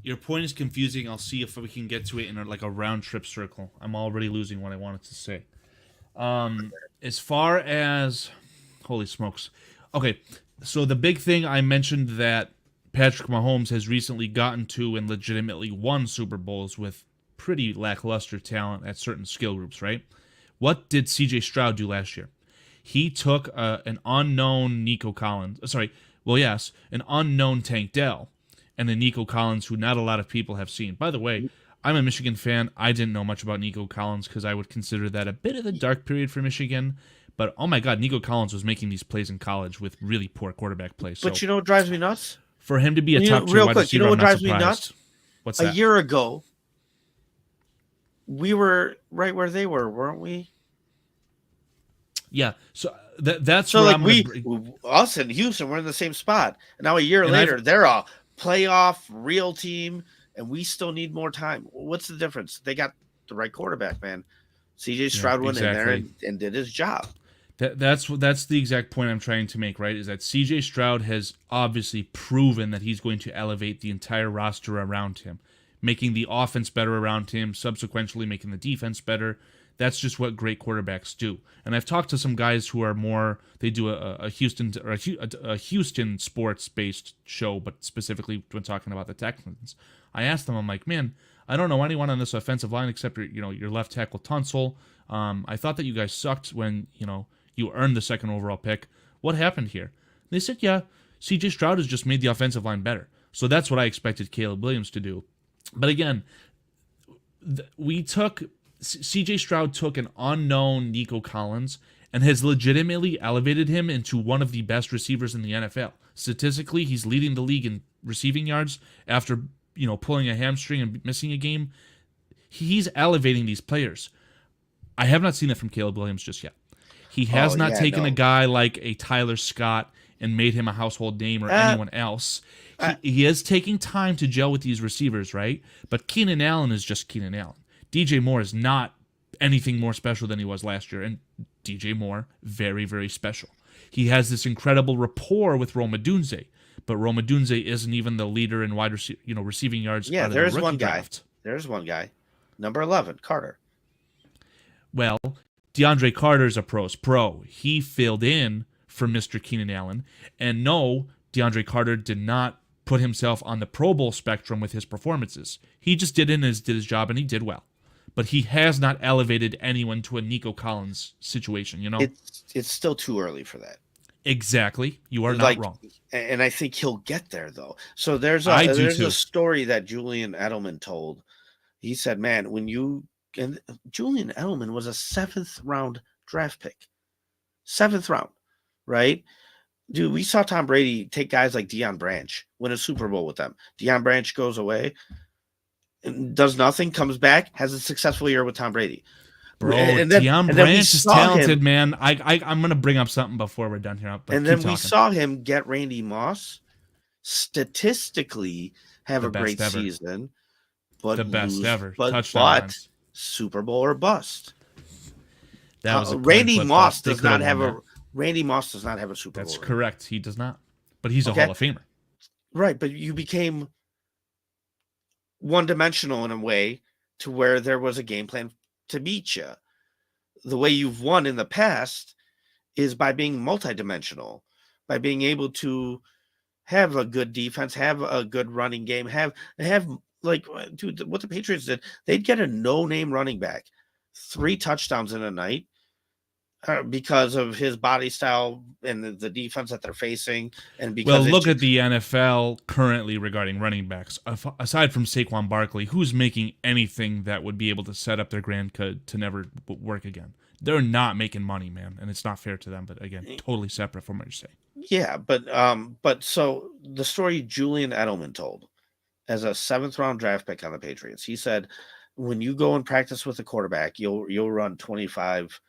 your point is confusing. I'll see if we can get to it in like a round trip circle. I'm already losing what I wanted to say. As far as, holy smokes. Okay, so the big thing I mentioned that Patrick Mahomes has recently gotten to and legitimately won Super Bowls with pretty lackluster talent at certain skill groups, right? What did C.J. Stroud do last year? He took an unknown Nico Collins. An unknown Tank Dell and a Nico Collins who not a lot of people have seen. By the way, I'm a Michigan fan. I didn't know much about Nico Collins because I would consider that a bit of the dark period for Michigan. But, oh my God, Nico Collins was making these plays in college with really poor quarterback play. But you know what drives me nuts? For him to be a top tier real wide quick, you receiver, know I'm what not drives me surprised. nuts? What's A that? year ago, we were right where they were, weren't we? Yeah. So that's So where like I'm going to bring. us and Houston, we're in the same spot. And now a year And I've later, they're a playoff real team, and we still need more time. What's the difference? They got the right quarterback, man. CJ Stroud went in there and did his job. That's the exact point I'm trying to make, right? Is that CJ Stroud has obviously proven that he's going to elevate the entire roster around him, making the offense better around him, subsequently making the defense better. That's just what great quarterbacks do. And I've talked to some guys who are more, they do a Houston or a Houston sports based show, but specifically when talking about the Texans. I asked them, I'm like, man, I don't know anyone on this offensive line except your left tackle Tunsil. I thought that you guys sucked when you earned the second overall pick. What happened here? They said, yeah, CJ Stroud has just made the offensive line better. So that's what I expected Caleb Williams to do. But again, CJ Stroud took an unknown Nico Collins and has legitimately elevated him into one of the best receivers in the NFL. Statistically, he's leading the league in receiving yards after pulling a hamstring and missing a game. He's elevating these players. I have not seen that from Caleb Williams just yet. He has not taken a guy like a Tyler Scott and made him a household name or anyone else. He is taking time to gel with these receivers, right? But Keenan Allen is just Keenan Allen. DJ Moore is not anything more special than he was last year, and DJ Moore, very, very special. He has this incredible rapport with Rome Odunze, but Rome Odunze isn't even the leader in receiving yards. Yeah, out of there's the one guy. draft. There's one guy, number 11, Carter. Well, DeAndre Carter's a pro's pro. He filled in for Mr. Keenan Allen, and no, DeAndre Carter did not put himself on the Pro Bowl spectrum with his performances. He just did his job, and he did well. But he has not elevated anyone to a Nico Collins situation, It's still too early for that. Exactly. You are not wrong. And I think he'll get there, though. So there's a story that Julian Edelman told. He said, man, and Julian Edelman was a 7th round draft pick. 7th round, right? Dude, we saw Tom Brady take guys like Deion Branch, win a Super Bowl with them. Deion Branch goes away, does nothing, comes back, has a successful year with Tom Brady. Bro, Deion Branch is talented, man. I'm going to bring up something before we're done here. But we saw him get Randy Moss, statistically have a great season. But the best ever. But Super Bowl or bust. That was Randy Moss does not have a Super Bowl. That's correct. He does not. But he's a Hall of Famer. Right, but you became one-dimensional in a way to where there was a game plan to beat you. The way you've won in the past is by being multidimensional, by being able to have a good defense, have a good running game, have like, dude, what the Patriots did, they'd get a no-name running back, 3 touchdowns in a night because of his body style and the defense that they're facing. And because look at the NFL currently regarding running backs. Aside from Saquon Barkley, who's making anything that would be able to set up their grandkid to never work again? They're not making money, man, and it's not fair to them. But again, totally separate from what you're saying. Yeah, but so the story Julian Edelman told as a 7th round draft pick on the Patriots, he said, when you go and practice with a quarterback, you'll run 25,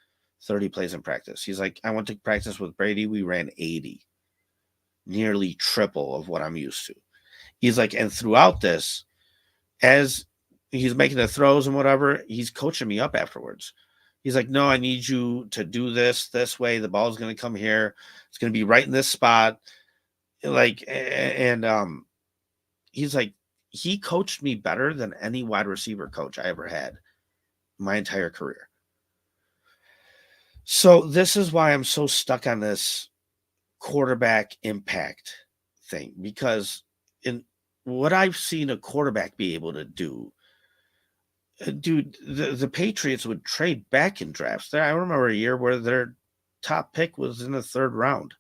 30 plays in practice. He's like, I went to practice with Brady. We ran 80, nearly triple of what I'm used to. He's like, and throughout this, as he's making the throws and whatever, he's coaching me up afterwards. He's like, no, I need you to do this way. The ball's going to come here. It's going to be right in this spot. Like, and he's like, he coached me better than any wide receiver coach I ever had my entire career. So this is why I'm so stuck on this quarterback impact thing, because in what I've seen a quarterback be able to do, dude, the Patriots would trade back in drafts. I remember a year where their top pick was in the 3rd round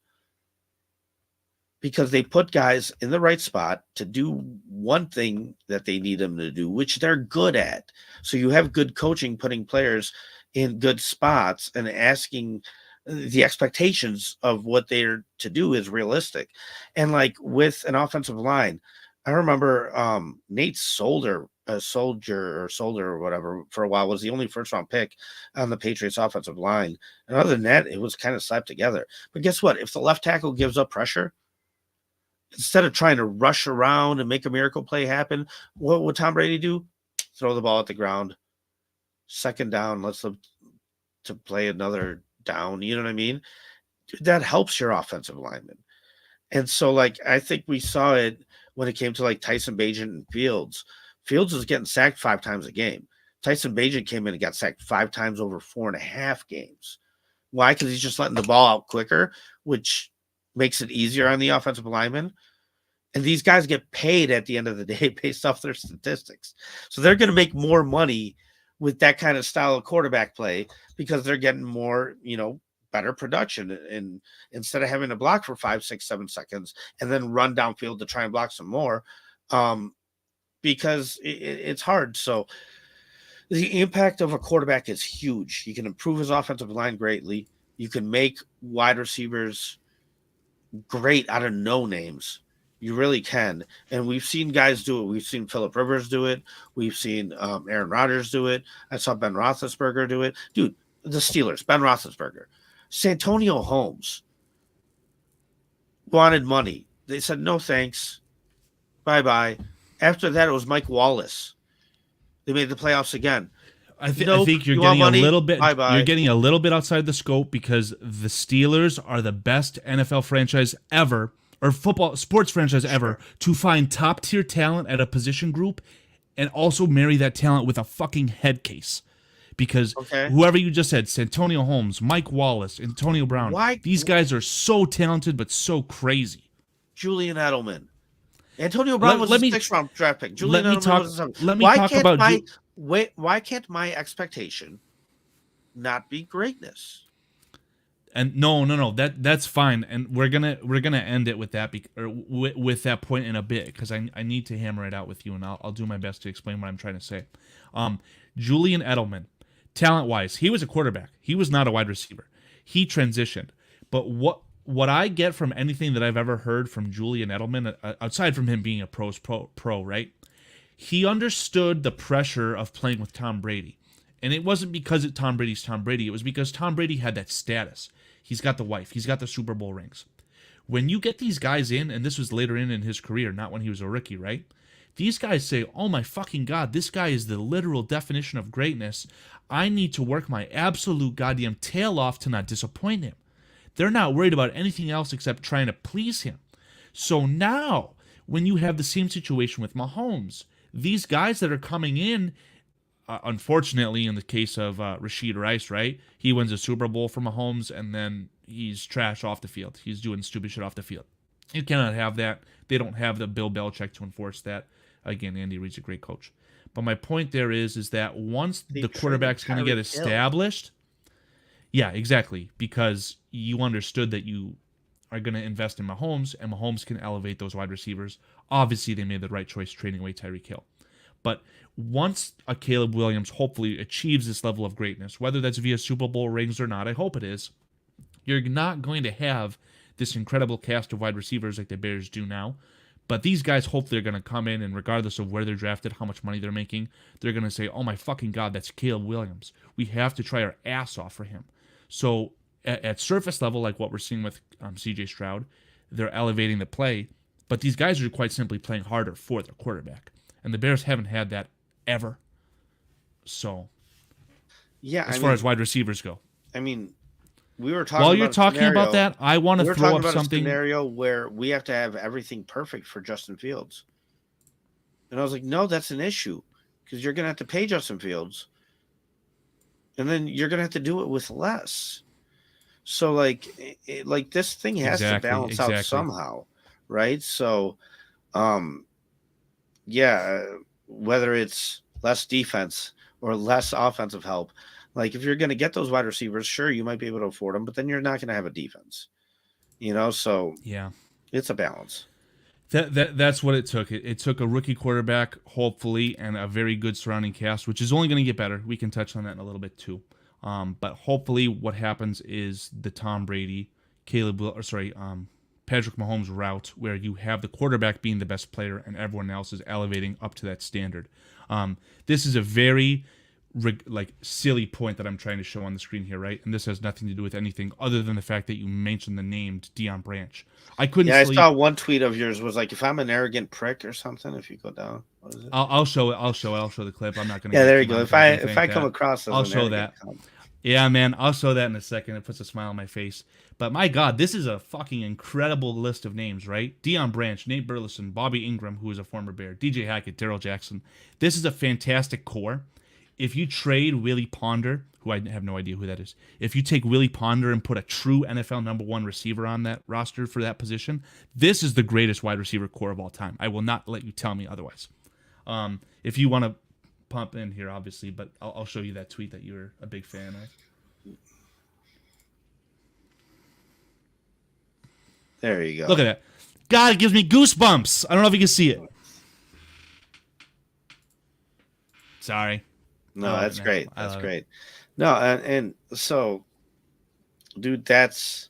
because they put guys in the right spot to do one thing that they need them to do, which they're good at. So you have good coaching, putting players in good spots and asking the expectations of what they're to do is realistic. And like with an offensive line, I remember Nate Solder or whatever for a while was the only first round pick on the Patriots offensive line. And other than that, it was kind of slapped together. But guess what? If the left tackle gives up pressure, instead of trying to rush around and make a miracle play happen, what would Tom Brady do? Throw the ball at the ground. Second down, let's them to play another down. You know what I mean? That helps your offensive lineman. And so, like, I think we saw it when it came to like Tyson Bagent and Fields. Fields was getting sacked 5 times a game. Tyson Bagent came in and got sacked 5 times over 4.5 games. Why? Because he's just letting the ball out quicker, which makes it easier on the offensive lineman. And these guys get paid at the end of the day based off their statistics. So they're going to make more money with that kind of style of quarterback play because they're getting more, better production. And instead of having to block for 5, 6, 7 seconds and then run downfield to try and block some more, because it's hard. So the impact of a quarterback is huge. You can improve his offensive line greatly. You can make wide receivers great out of no names. You really can. And we've seen guys do it. We've seen Phillip Rivers do it. We've seen Aaron Rodgers do it. I saw Ben Roethlisberger do it. Dude, the Steelers, Ben Roethlisberger. Santonio Holmes wanted money. They said, no, thanks. Bye-bye. After that, it was Mike Wallace. They made the playoffs again. I think you're getting a little bit. Bye-bye. You're getting a little bit outside the scope because the Steelers are the best NFL franchise ever, or sports franchise ever, to find top tier talent at a position group, and also marry that talent with a fucking head case. Because whoever you just said, Santonio Holmes, Mike Wallace, Antonio Brown, these guys are so talented but so crazy. Julian Edelman. Antonio Brown was a 6th round draft pick. Julian Edelman was a 7th. Let me talk about why can't my expectation not be greatness? And no, that's fine, and we're gonna end it with that with that point in a bit because I need to hammer it out with you, and I'll do my best to explain what I'm trying to say. Julian Edelman, talent wise, he was a quarterback. He was not a wide receiver. He transitioned, but what I get from anything that I've ever heard from Julian Edelman, outside from him being a pro, right? He understood the pressure of playing with Tom Brady. And it wasn't because Tom Brady's Tom Brady. It was because Tom Brady had that status. He's got the wife. He's got the Super Bowl rings. When you get these guys in, and this was later in his career, not when he was a rookie, right? These guys say, oh my fucking God, this guy is the literal definition of greatness. I need to work my absolute goddamn tail off to not disappoint him. They're not worried about anything else except trying to please him. So now, when you have the same situation with Mahomes, these guys that are coming in, unfortunately, in the case of Rashid Rice, right? He wins a Super Bowl for Mahomes, and then he's trash off the field. He's doing stupid shit off the field. You cannot have that. They don't have the Bill Belichick to enforce that. Again, Andy Reid's a great coach. But my point there is that once the quarterback's going to get established, yeah, exactly, because you understood that you are going to invest in Mahomes, and Mahomes can elevate those wide receivers. Obviously, they made the right choice trading away Tyreek Hill. But once a Caleb Williams hopefully achieves this level of greatness, whether that's via Super Bowl rings or not, I hope it is, you're not going to have this incredible cast of wide receivers like the Bears do now. But these guys hopefully are going to come in, and regardless of where they're drafted, how much money they're making, they're going to say, oh my fucking God, that's Caleb Williams. We have to try our ass off for him. So at surface level, like what we're seeing with CJ Stroud, they're elevating the play. But these guys are quite simply playing harder for their quarterback. And the Bears haven't had that ever. So, yeah, as far as wide receivers go. I mean, we were talking while you're talking about that, I want to throw up something. A scenario where we have to have everything perfect for Justin Fields. And I was like, no, that's an issue because you're going to have to pay Justin Fields. And then you're going to have to do it with less. So, like this thing has to balance out somehow, right? So, whether it's less defense or less offensive help, like if you're going to get those wide receivers, sure, you might be able to afford them, but then you're not going to have a defense, So yeah, it's a balance. That's what it took. It took a rookie quarterback, hopefully, and a very good surrounding cast, which is only going to get better. We can touch on that in a little bit too. But hopefully, what happens is the Tom Brady, Patrick Mahomes route, where you have the quarterback being the best player and everyone else is elevating up to that standard. This is a very silly point that I'm trying to show on the screen here, right? And this has nothing to do with anything other than the fact that you mentioned the name Deion Branch. I couldn't. Yeah, sleep. I saw one tweet of yours was like, if I'm an arrogant prick or something. If you go down, what is it? I'll show it. I'll show the clip. I'm not gonna. Yeah, there you go. If I come across, as I'll an show arrogant that. cunt. Yeah, man, I'll show that in a second. It puts a smile on my face. But my God, this is a fucking incredible list of names, right? Deion Branch, Nate Burleson, Bobby Ingram, who is a former Bear, DJ Hackett, Daryl Jackson. This is a fantastic core. If you trade Willie Ponder, who I have no idea who that is, if you take Willie Ponder and put a true NFL number one receiver on that roster for that position, this is the greatest wide receiver core of all time. I will not let you tell me otherwise. If you want to pump in here, obviously, but I'll show you that tweet that you were a big fan of. There you go. Look at that. God, it gives me goosebumps. I don't know if you can see it. Sorry. No, that's great. That's great. No, and so, dude, that's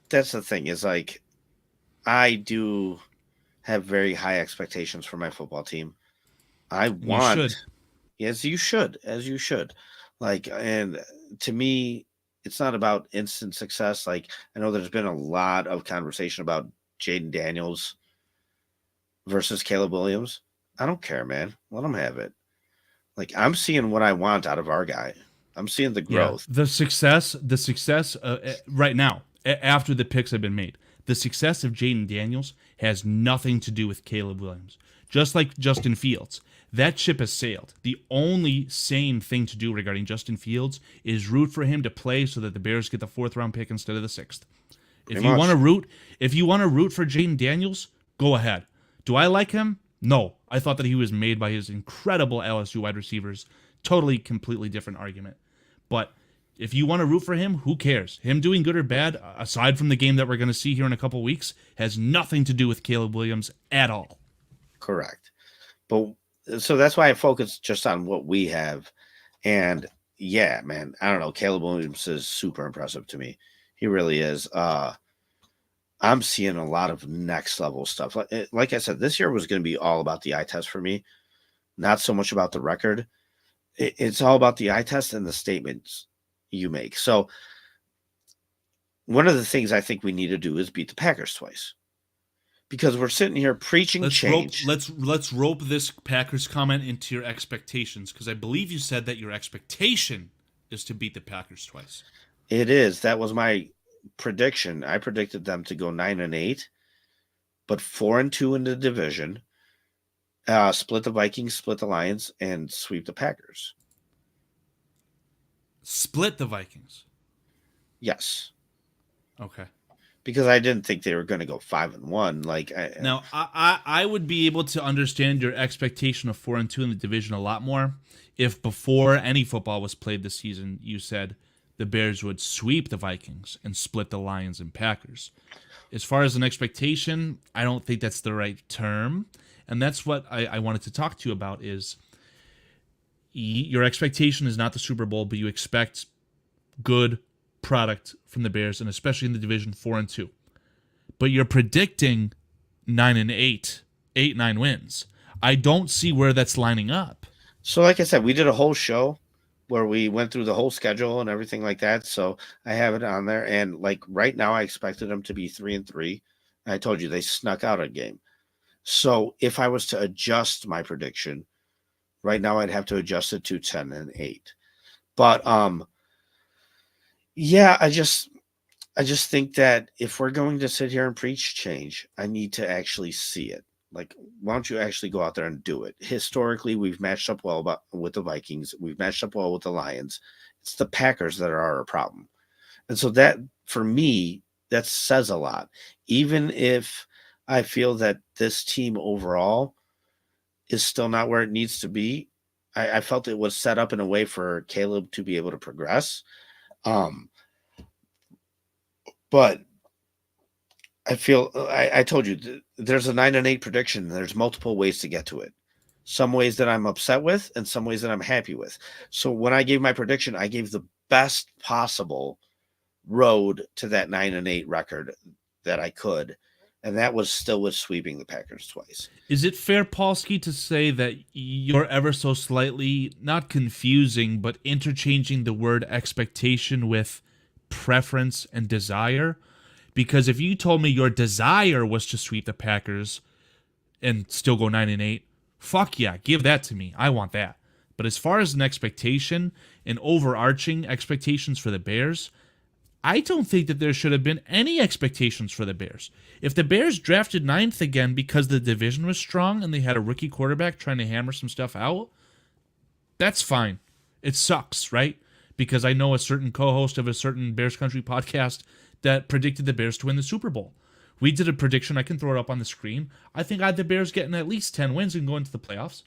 the thing is like, I do have very high expectations for my football team. I want, you should. as you should. Like, and to me, it's not about instant success. Like, I know there's been a lot of conversation about Jaden Daniels versus Caleb Williams. I don't care, man. Let them have it. Like, I'm seeing what I want out of our guy. I'm seeing the growth. Yeah, the success right now, after the picks have been made, the success of Jaden Daniels has nothing to do with Caleb Williams. Just like Justin Fields, that ship has sailed. The only sane thing to do regarding Justin Fields is root for him to play so that the Bears get the 4th round pick instead of the 6th. If you want to root for Jaden Daniels, go ahead. Do I like him? No. I thought that he was made by his incredible LSU wide receivers. Totally, completely different argument. But if you want to root for him, who cares? Him doing good or bad, aside from the game that we're going to see here in a couple weeks, has nothing to do with Caleb Williams at all. Correct. But so that's why I focus just on what we have. And yeah, man, I don't know. Caleb Williams is super impressive to me. He really is. I'm seeing a lot of next level stuff. Like I said, this year was going to be all about the eye test for me, not so much about the record. It's all about the eye test and the statements you make. So one of the things I think we need to do is beat the Packers twice, because we're sitting here preaching change. Let's rope this Packers comment into your expectations, because I believe you said that your expectation is to beat the Packers twice. It is. That was my prediction. I predicted them to go 9-8, but 4-2 in the division, split the Vikings, split the Lions, and sweep the Packers. Split the Vikings? Yes. Okay. Because I didn't think they were going to go 5-1. Now, I would be able to understand your expectation of 4-2 in the division a lot more if before any football was played this season, you said the Bears would sweep the Vikings and split the Lions and Packers. As far as an expectation, I don't think that's the right term. And that's what I wanted to talk to you about is your expectation is not the Super Bowl, but you expect good product from the Bears, and especially in the division 4-2. But you're predicting 9-8, 8-9 wins. I don't see where that's lining up. So like I said, we did a whole show where we went through the whole schedule and everything like that. So I have it on there. And like right now, I expected them to be 3-3. I told you they snuck out a game. So if I was to adjust my prediction right now, I'd have to adjust it to 10-8. But yeah, I just think that if we're going to sit here and preach change, I need to actually see it. Like, why don't you actually go out there and do it? Historically, we've matched up well with the Vikings. We've matched up well with the Lions. It's the Packers that are our problem. And so that, for me, that says a lot. Even if I feel that this team overall is still not where it needs to be, I felt it was set up in a way for Caleb to be able to progress. But I feel I told you there's a 9-8 prediction. There's multiple ways to get to it. some ways that I'm upset with, and some ways that I'm happy with. So when I gave my prediction, I gave the best possible road to that 9-8 record that I could, and that was still with sweeping the Packers twice. Is it fair, Polsky, to say that you're ever so slightly not confusing, but interchanging the word expectation with preference and desire? Because if you told me your desire was to sweep the Packers and still go 9-8, fuck yeah, give that to me. I want that. But as far as an expectation, an overarching expectations for the Bears, I don't think that there should have been any expectations for the Bears. If the Bears drafted 9th again because the division was strong and they had a rookie quarterback trying to hammer some stuff out, that's fine. It sucks, right? Because I know a certain co-host of a certain Bears Country podcast that predicted the Bears to win the Super Bowl. We did a prediction. I can throw it up on the screen. I think I had the Bears getting at least 10 wins and going to the playoffs.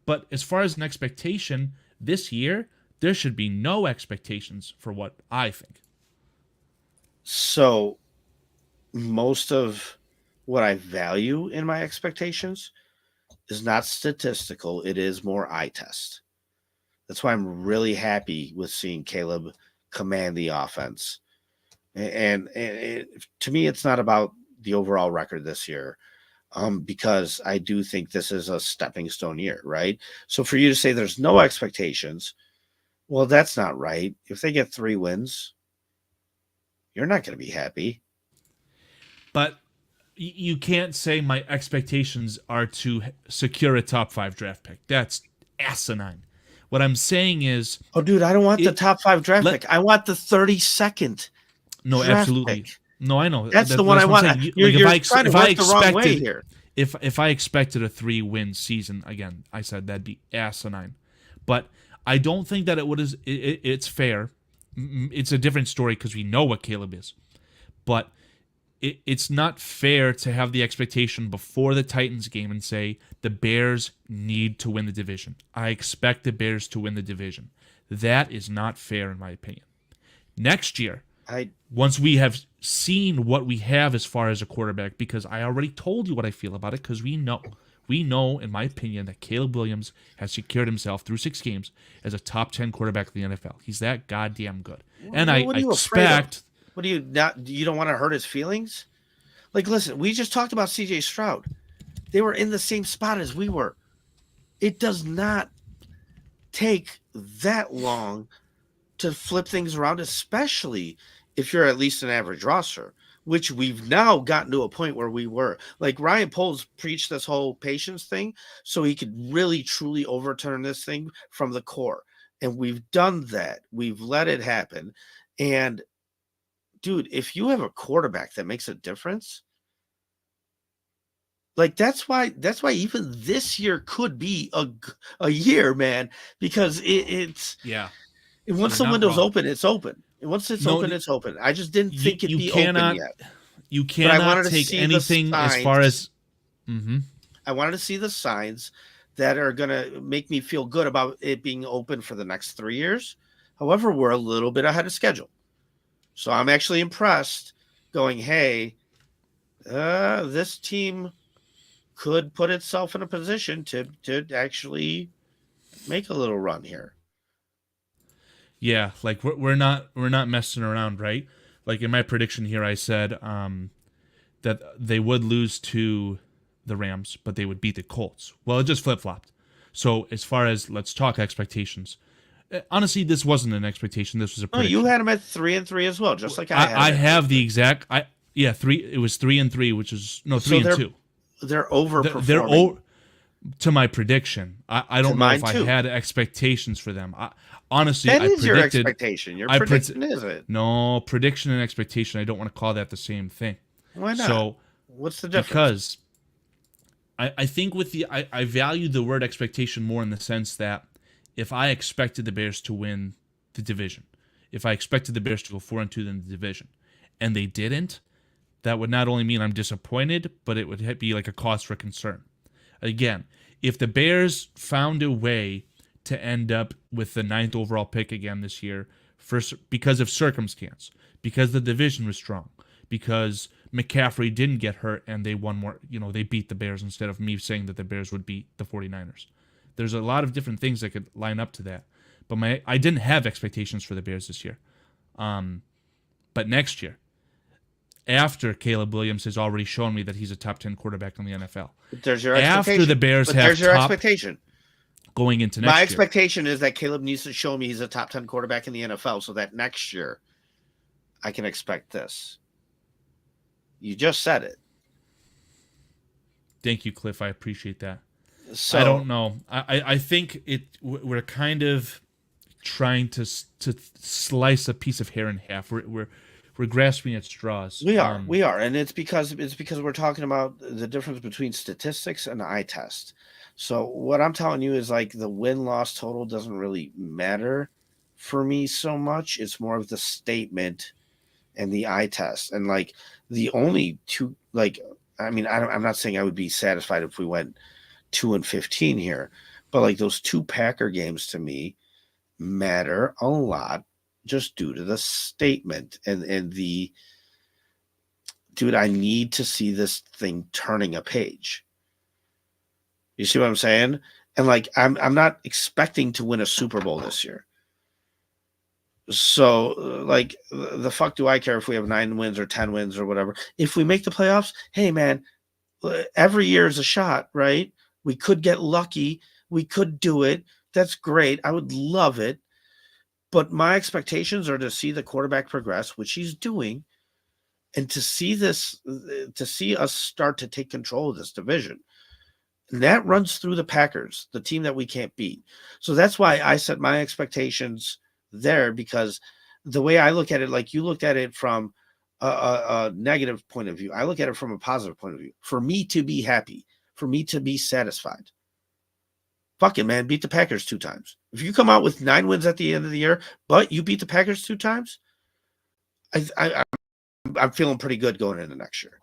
But as far as an expectation, this year, there should be no expectations for what I think. So most of what I value in my expectations is not statistical. It is more eye test. That's why I'm really happy with seeing Caleb command the offense. And to me, it's not about the overall record this year, because I do think this is a stepping stone year, right? So for you to say there's no expectations, well, that's not right. If they get 3 wins, you're not going to be happy. But you can't say my expectations are to secure a top 5 draft pick. That's asinine. What I'm saying is... Oh, dude, I don't want the top 5 draft pick. I want the 32nd No, draft absolutely. Pick. No, I know. That's the one I want. You're trying to work the wrong way here. If I expected a 3-win season, again, I said that'd be asinine. But I don't think that it's fair. It's a different story because we know what Caleb is. But it's not fair to have the expectation before the Titans game and say the Bears need to win the division. I expect the Bears to win the division. That is not fair in my opinion. Next year, once we have seen what we have as far as a quarterback, because I already told you what I feel about it, because we know, in my opinion, that Caleb Williams has secured himself through 6 games as a top 10 quarterback in the NFL. He's that goddamn good. And I expect... What do you not? You don't want to hurt his feelings? Like, listen, we just talked about CJ Stroud. They were in the same spot as we were. It does not take that long to flip things around, especially if you're at least an average roster, which we've now gotten to a point where we were. Like, Ryan Poles preached this whole patience thing so he could really, truly overturn this thing from the core. And we've done that. We've let it happen. And dude, if you have a quarterback that makes a difference, like that's why even this year could be a year, man, because it's And once the window's open, it's open. And once it's open, it's open. I just didn't think it'd be open yet. You cannot take anything as far as. I wanted to see the signs that are going to make me feel good about it being open for the next 3 years. However, we're a little bit ahead of schedule. So I'm actually impressed going, hey, this team could put itself in a position to actually make a little run here. Yeah, like we're not messing around, right? Like in my prediction here, I said that they would lose to the Rams, but they would beat the Colts. Well, it just flip-flopped. So as far as let's talk expectations, honestly, this wasn't an expectation. This was a prediction. Oh, you had them at 3-3 as well, just like I had. I have the exact. 3. It was 3-3, which is 3-2. They're overperforming. To my prediction, I don't know if I had expectations for them. Honestly, that is your expectation. Your prediction is it? No, prediction and expectation. I don't want to call that the same thing. Why not? So what's the difference? Because I think with I value the word expectation more in the sense that if I expected the Bears to win the division, if I expected the Bears to go 4-2 in the division, and they didn't, that would not only mean I'm disappointed, but it would be like a cause for concern. Again, if the Bears found a way to end up with the 9th overall pick again this year, because of circumstance, because the division was strong, because McCaffrey didn't get hurt and they won more, they beat the Bears instead of me saying that the Bears would beat the 49ers. There's a lot of different things that could line up to that. But I didn't have expectations for the Bears this year. But next year, after Caleb Williams has already shown me that he's a top 10 quarterback in the NFL. But there's your After expectation. the Bears but have there's your top expectation. Going into next year. My expectation is that Caleb needs to show me he's a top 10 quarterback in the NFL so that next year I can expect this. You just said it. Thank you, Cliff. I appreciate that. So, I don't know. I think we're kind of trying to slice a piece of hair in half. We're grasping at straws. We are, and it's because we're talking about the difference between statistics and eye test. So what I'm telling you is like the win-loss total doesn't really matter for me so much. It's more of the statement and the eye test. And like the only two, like, I mean, I'm not saying I would be satisfied if we went 2-15 here, but like those two Packer games to me matter a lot just due to the statement and the, dude, I need to see this thing turning a page. You see what I'm saying? And like, I'm not expecting to win a Super Bowl this year. So like, the fuck do I care if we have 9 wins or 10 wins or whatever? If we make the playoffs, hey man, every year is a shot, right? We could get lucky. We could do it. That's great. I would love it. But my expectations are to see the quarterback progress, which he's doing, and to see us start to take control of this division. And that runs through the Packers, the team that we can't beat. So that's why I set my expectations there, because the way I look at it, like you looked at it from a negative point of view, I look at it from a positive point of view. For me to be happy, for me to be satisfied, fuck it, man, beat the Packers 2 times. If you come out with 9 wins at the end of the year, but you beat the Packers 2 times, I'm feeling pretty good going into next year.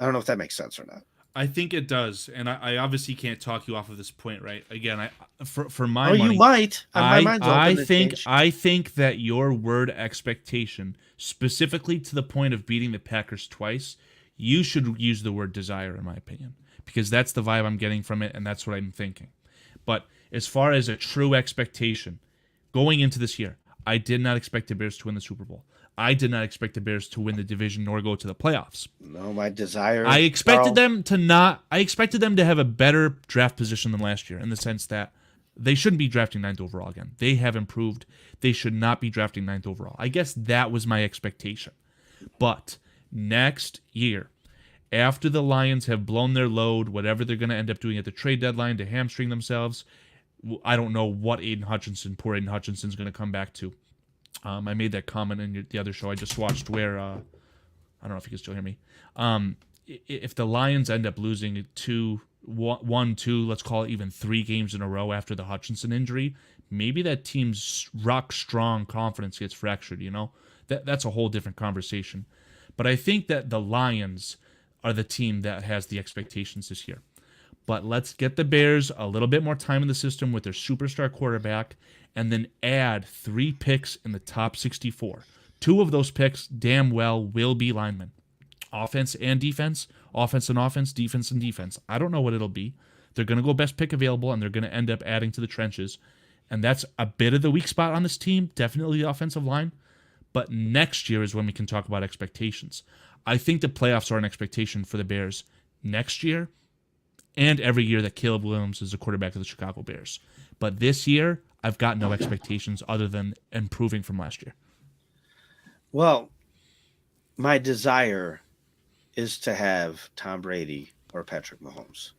I don't know if that makes sense or not. I think it does, and I obviously can't talk you off of this point, right? Again, for my money, you might. My mind's open I think that your word expectation, specifically to the point of beating the Packers twice, you should use the word desire, in my opinion, because that's the vibe I'm getting from it, and that's what I'm thinking. But as far as a true expectation, going into this year, I did not expect the Bears to win the Super Bowl. I did not expect the Bears to win the division nor go to the playoffs. No, my desire. I expected them to not. I expected them to have a better draft position than last year, in the sense that they shouldn't be drafting 9th overall again. They have improved. They should not be drafting 9th overall. I guess that was my expectation. But next year, after the Lions have blown their load, whatever they're going to end up doing at the trade deadline to hamstring themselves, I don't know what poor Aiden Hutchinson's going to come back to. I made that comment in the other show I just watched where, I don't know if you can still hear me. If the Lions end up losing 2, let's call it even 3 games in a row after the Hutchinson injury, maybe that team's rock-strong confidence gets fractured, you know? That's a whole different conversation. But I think that the Lions are the team that has the expectations this year. But let's get the Bears a little bit more time in the system with their superstar quarterback, and then add 3 picks in the top 64. 2 of those picks, damn well, will be linemen. Offense and defense, offense and offense, defense and defense. I don't know what it'll be. They're going to go best pick available, and they're going to end up adding to the trenches. And that's a bit of the weak spot on this team, definitely the offensive line. But next year is when we can talk about expectations. I think the playoffs are an expectation for the Bears next year, and every year that Caleb Williams is the quarterback of the Chicago Bears. But this year, I've got no expectations other than improving from last year. Well, my desire is to have Tom Brady or Patrick Mahomes.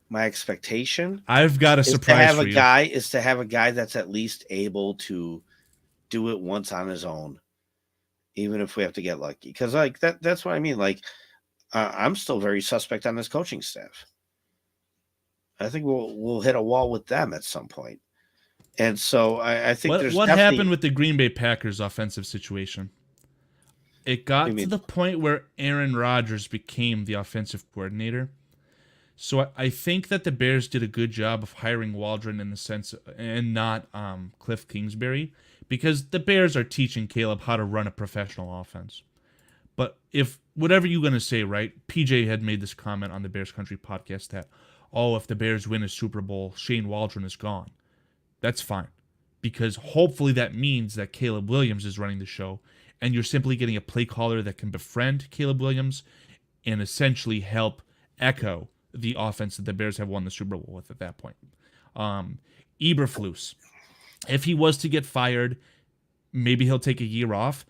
My expectation, I've got a surprise for you. Is to have a guy that's at least able to do it once on his own, even if we have to get lucky. Because like that's what I mean. Like, I'm still very suspect on this coaching staff. I think we'll hit a wall with them at some point. And so I think what happened with the Green Bay Packers offensive situation? It got to the point where Aaron Rodgers became the offensive coordinator. So I think that the Bears did a good job of hiring Waldron in the sense, and not Cliff Kingsbury, because the Bears are teaching Caleb how to run a professional offense. But if whatever you're going to say, right? PJ had made this comment on the Bears Country podcast that oh, if the Bears win a Super Bowl, Shane Waldron is gone. That's fine. Because hopefully that means that Caleb Williams is running the show, and you're simply getting a play caller that can befriend Caleb Williams and essentially help echo the offense that the Bears have won the Super Bowl with at that point. Eberflus, if he was to get fired, maybe he'll take a year off.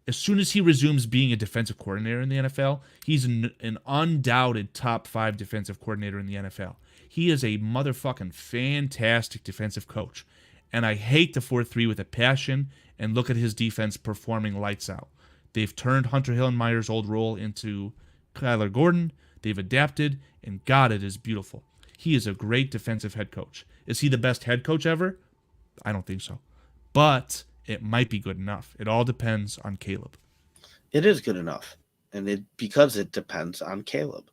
As soon as he resumes being a defensive coordinator in the NFL, he's an undoubted top 5 defensive coordinator in the NFL. He is a motherfucking fantastic defensive coach. And I hate the 4-3 with a passion, and look at his defense performing lights out. They've turned Hunter Hillenmeyer's old role into Kyler Gordon. They've adapted, and God, it is beautiful. He is a great defensive head coach. Is he the best head coach ever? I don't think so. But it might be good enough. It all depends on Caleb. It is good enough. And because it depends on Caleb.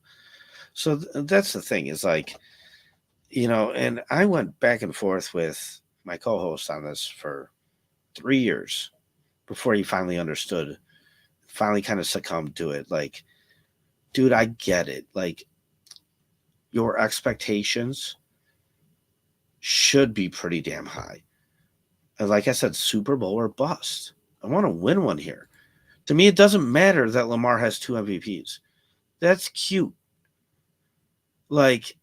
So that's the thing is like, and I went back and forth with my co-host on this for 3 years before he finally understood, finally kind of succumbed to it. Like, dude, I get it. Like, your expectations should be pretty damn high. And like I said, Super Bowl or bust. I want to win one here. To me, it doesn't matter that Lamar has 2 MVPs. That's cute. Like,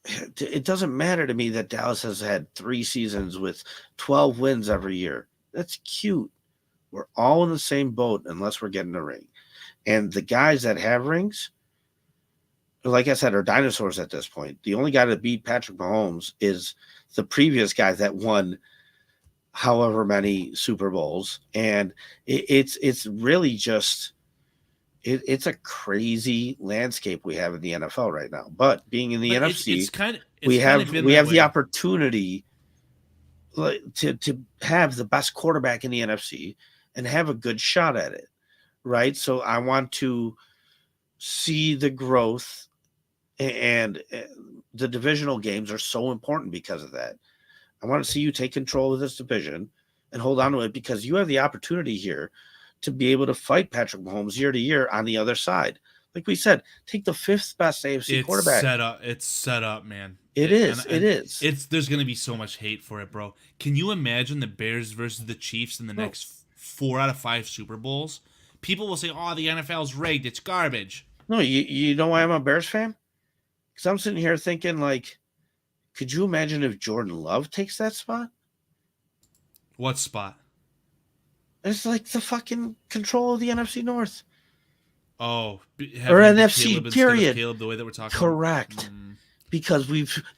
it doesn't matter to me that Dallas has had 3 seasons with 12 wins every year. That's cute. We're all in the same boat unless we're getting a ring. And the guys that have rings, like I said, are dinosaurs at this point. The only guy that beat Patrick Mahomes is the previous guy that won however many Super Bowls. And it's really just it's a crazy landscape we have in the NFL right now. But being in the NFC, we have the opportunity to have the best quarterback in the NFC and have a good shot at it, right? So I want to see the growth, and the divisional games are so important because of that. I want to see you take control of this division and hold on to it, because you have the opportunity here to be able to fight Patrick Mahomes year to year on the other side. Like we said, take the 5th best AFC quarterback. It's set up, man. It is. There's going to be so much hate for it, bro. Can you imagine the Bears versus the Chiefs in the next 4 out of 5 Super Bowls? People will say, "Oh, the NFL's rigged. It's garbage." No, you know why I'm a Bears fan? Because I'm sitting here thinking, like, could you imagine if Jordan Love takes that spot? What spot? It's like the fucking control of the NFC North. Oh, or NFC, period. Caleb, the way that we're talking. Correct. Because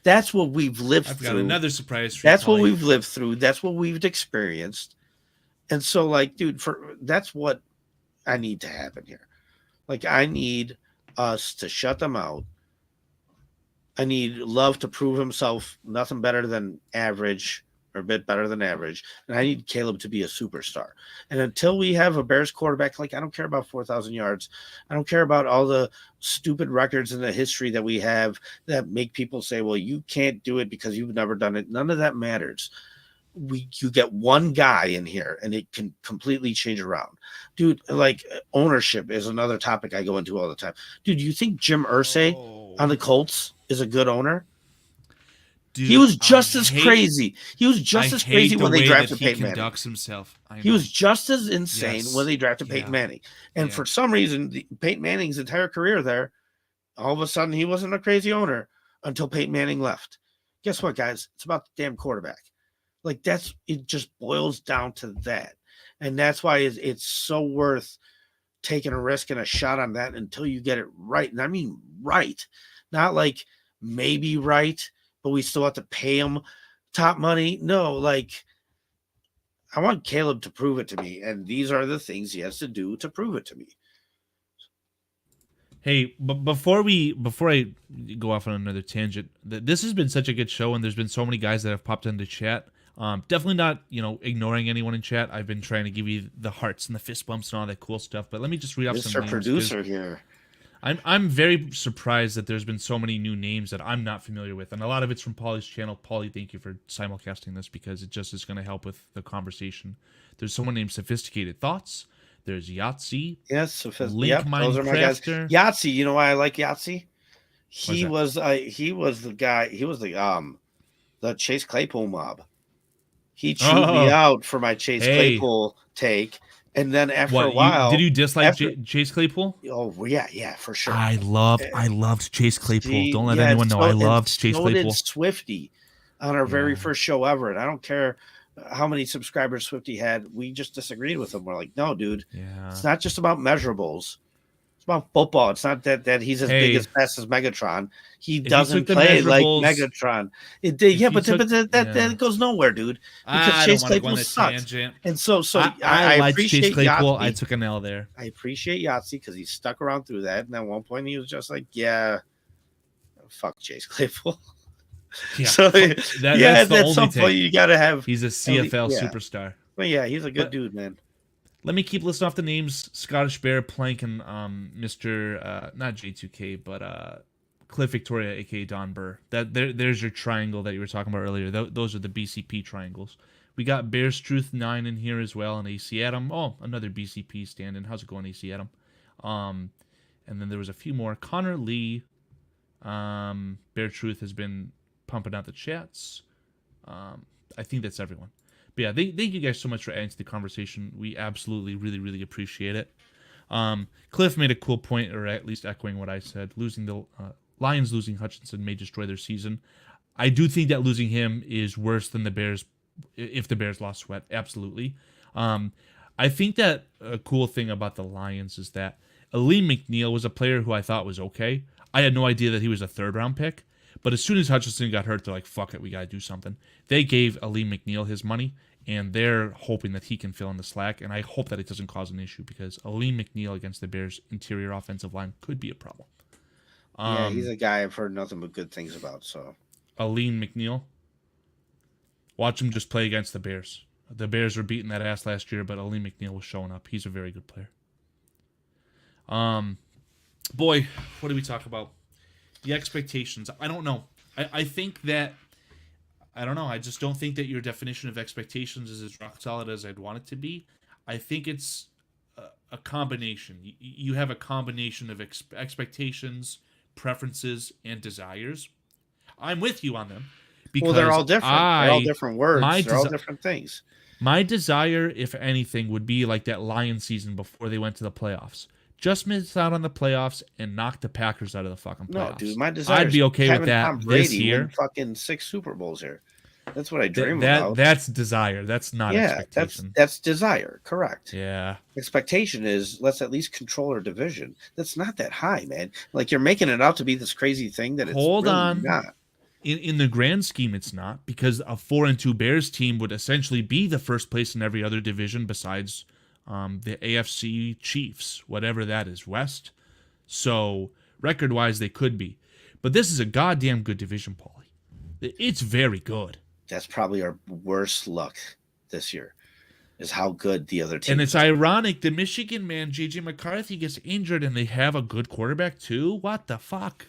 that's what we've lived through. I've got another surprise for you. That's what we've lived through. That's what we've experienced. And so, like, dude, that's what I need to happen here. Like, I need us to shut them out. I need Love to prove himself nothing better than average, or a bit better than average. And I need Caleb to be a superstar. And until we have a Bears quarterback, like, I don't care about 4,000 yards. I don't care about all the stupid records in the history that we have that make people say, well, you can't do it because you've never done it. None of that matters. You get one guy in here and it can completely change around. Dude, like, ownership is another topic I go into all the time. Dude, you think Jim Irsay on the Colts is a good owner? Dude, he was just as crazy. He was just as crazy when they drafted Peyton Manning. Himself. He was just as insane when they drafted Peyton Manning. And for some reason, Peyton Manning's entire career there, all of a sudden he wasn't a crazy owner until Peyton Manning left. Guess what, guys? It's about the damn quarterback. Like, it just boils down to that. And that's why it's so worth taking a risk and a shot on that until you get it right. And I mean right. Not like maybe right, but we still have to pay him top money. No, like, I want Caleb to prove it to me. And these are the things he has to do to prove it to me. Hey, but before I go off on another tangent, this has been such a good show, and there's been so many guys that have popped into chat. Definitely not, ignoring anyone in chat. I've been trying to give you the hearts and the fist bumps and all that cool stuff. But let me just read off some names. Mr. Producer here. I'm very surprised that there's been so many new names that I'm not familiar with, and a lot of it's from Paulie's channel. Paulie, thank you for simulcasting this because it just is going to help with the conversation. There's someone named Sophisticated Thoughts. There's Yahtzee. Yes, Link those are my guys. Yahtzee, you know why I like Yahtzee? He was the guy. He was the Chase Claypool mob. He chewed me out for my Chase Claypool take, and then after a while, did you dislike Chase Claypool? Oh yeah, for sure. I loved Chase Claypool. Don't let anyone know I loved Chase Claypool. So did Swifty on our very first show ever, and I don't care how many subscribers Swifty had. We just disagreed with him. We're like, no, dude, it's not just about measurables. It's about football. It's not that he's as big as fast as Megatron. He doesn't play like Megatron. It did, but that goes nowhere, dude. Because Chase Claypool sucks. And so I appreciate Chase Claypool. I took an L there. I appreciate Yahtzee because he stuck around through that. And at one point he was just like, yeah, fuck Chase Claypool. Yeah. So at some point you got to have. He's a CFL superstar. Well, yeah, he's a good dude, man. Let me keep listing off the names: Scottish Bear, Plank, and Mr. Not J2K, but Cliff Victoria, aka Don Burr. There's your triangle that you were talking about earlier. Those are the BCP triangles. We got Bears Truth 9 in here as well, and AC Adam. Oh, another BCP stand-in. How's it going, AC Adam? And then there was a few more. Connor Lee. Bear Truth has been pumping out the chats. I think that's everyone. But yeah, thank you guys so much for adding to the conversation. We absolutely, really, really appreciate it. Cliff made a cool point, or at least echoing what I said. Lions losing Hutchinson may destroy their season. I do think that losing him is worse than the Bears, if the Bears lost Sweat. Absolutely. I think that a cool thing about the Lions is that Aleem McNeil was a player who I thought was okay. I had no idea that he was a third-round pick. But as soon as Hutchinson got hurt, they're like, fuck it, we got to do something. They gave Aleem McNeil his money, and they're hoping that he can fill in the slack, and I hope that it doesn't cause an issue because Aleem McNeil against the Bears' interior offensive line could be a problem. Yeah, he's a guy I've heard nothing but good things about. So Aleem McNeil, watch him just play against the Bears. The Bears were beating that ass last year, but Aleem McNeil was showing up. He's a very good player. Boy, what do we talk about? The expectations. I don't know. I think that, I don't know. I just don't think that your definition of expectations is as rock solid as I'd want it to be. I think it's a combination. You have a combination of expectations, preferences, and desires. I'm with you on them. Because they're all different. They're all different words. They're all different things. My desire, if anything, would be like that Lions season before they went to the playoffs. Just miss out on the playoffs and knock the Packers out of the fucking playoffs. No, dude, my desire. I'd be okay with that this year. Fucking 6 Super Bowls here. That's what I dream about. That's desire. That's not expectation. That's desire. Correct. Yeah. Expectation is let's at least control our division. That's not that high, man. Like you're making it out to be this crazy thing that it's really not. In the grand scheme, it's not, because a 4-2 Bears team would essentially be the first place in every other division besides the AFC Chiefs, whatever that is, West. So record-wise, they could be. But this is a goddamn good division, Paulie. It's very good. That's probably our worst luck this year, is how good the other team. And it's ironic, the Michigan man, J.J. McCarthy, gets injured, and they have a good quarterback too? What the fuck?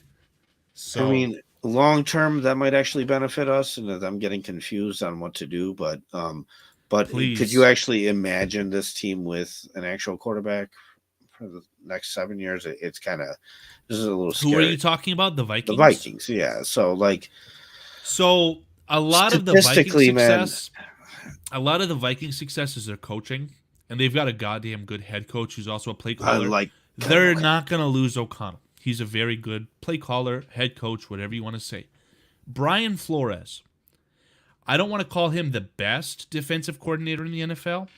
So, I mean, long term, that might actually benefit us, and I'm getting confused on what to do, but please. Could you actually imagine this team with an actual quarterback for the next 7 years? It's kind of, this is a little scary. Who are you talking about? The Vikings? The Vikings, yeah. So a lot of the Viking success is their coaching, and they've got a goddamn good head coach who's also a play caller. They're not going to lose O'Connell. He's a very good play caller, head coach, whatever you want to say. Brian Flores. I don't want to call him the best defensive coordinator in the NFL.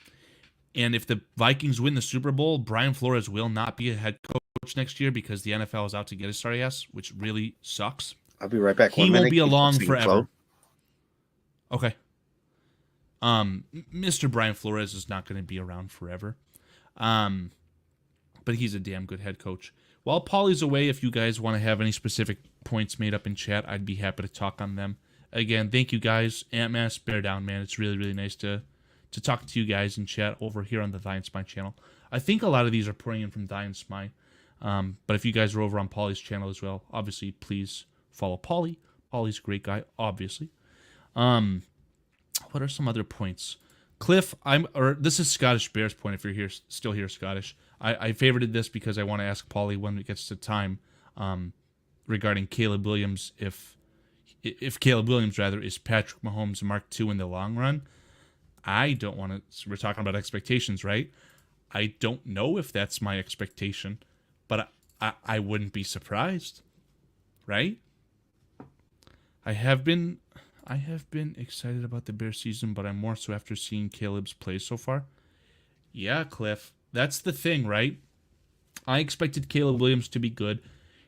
And if the Vikings win the Super Bowl, Brian Flores will not be a head coach next year because the NFL is out to get his sorry ass, which really sucks. I'll be right back. He won't be along forever. Okay. Mr. Brian Flores is not going to be around forever. But he's a damn good head coach. While Paulie's away, if you guys want to have any specific points made up in chat, I'd be happy to talk on them. Again, thank you guys. Ant-Mass, bear down, man. It's really, really nice to talk to you guys in chat over here on the Thy and Spy channel. I think a lot of these are pouring in from Thy and Spy. But if you guys are over on Paulie's channel as well, obviously, please follow Paulie. Paulie's a great guy, obviously. What are some other points? Cliff, this is Scottish Bears point if you're still here, Scottish. I favorited this because I want to ask Paulie when it gets to time regarding Caleb Williams, if Caleb Williams rather is Patrick Mahomes Mark II in the long run. I don't want to. We're talking about expectations, right? I don't know if that's my expectation, but I wouldn't be surprised, right? I have been excited about the Bears season, but I'm more so after seeing Caleb's play so far. Yeah, Cliff, that's the thing, right? I expected Caleb Williams to be good,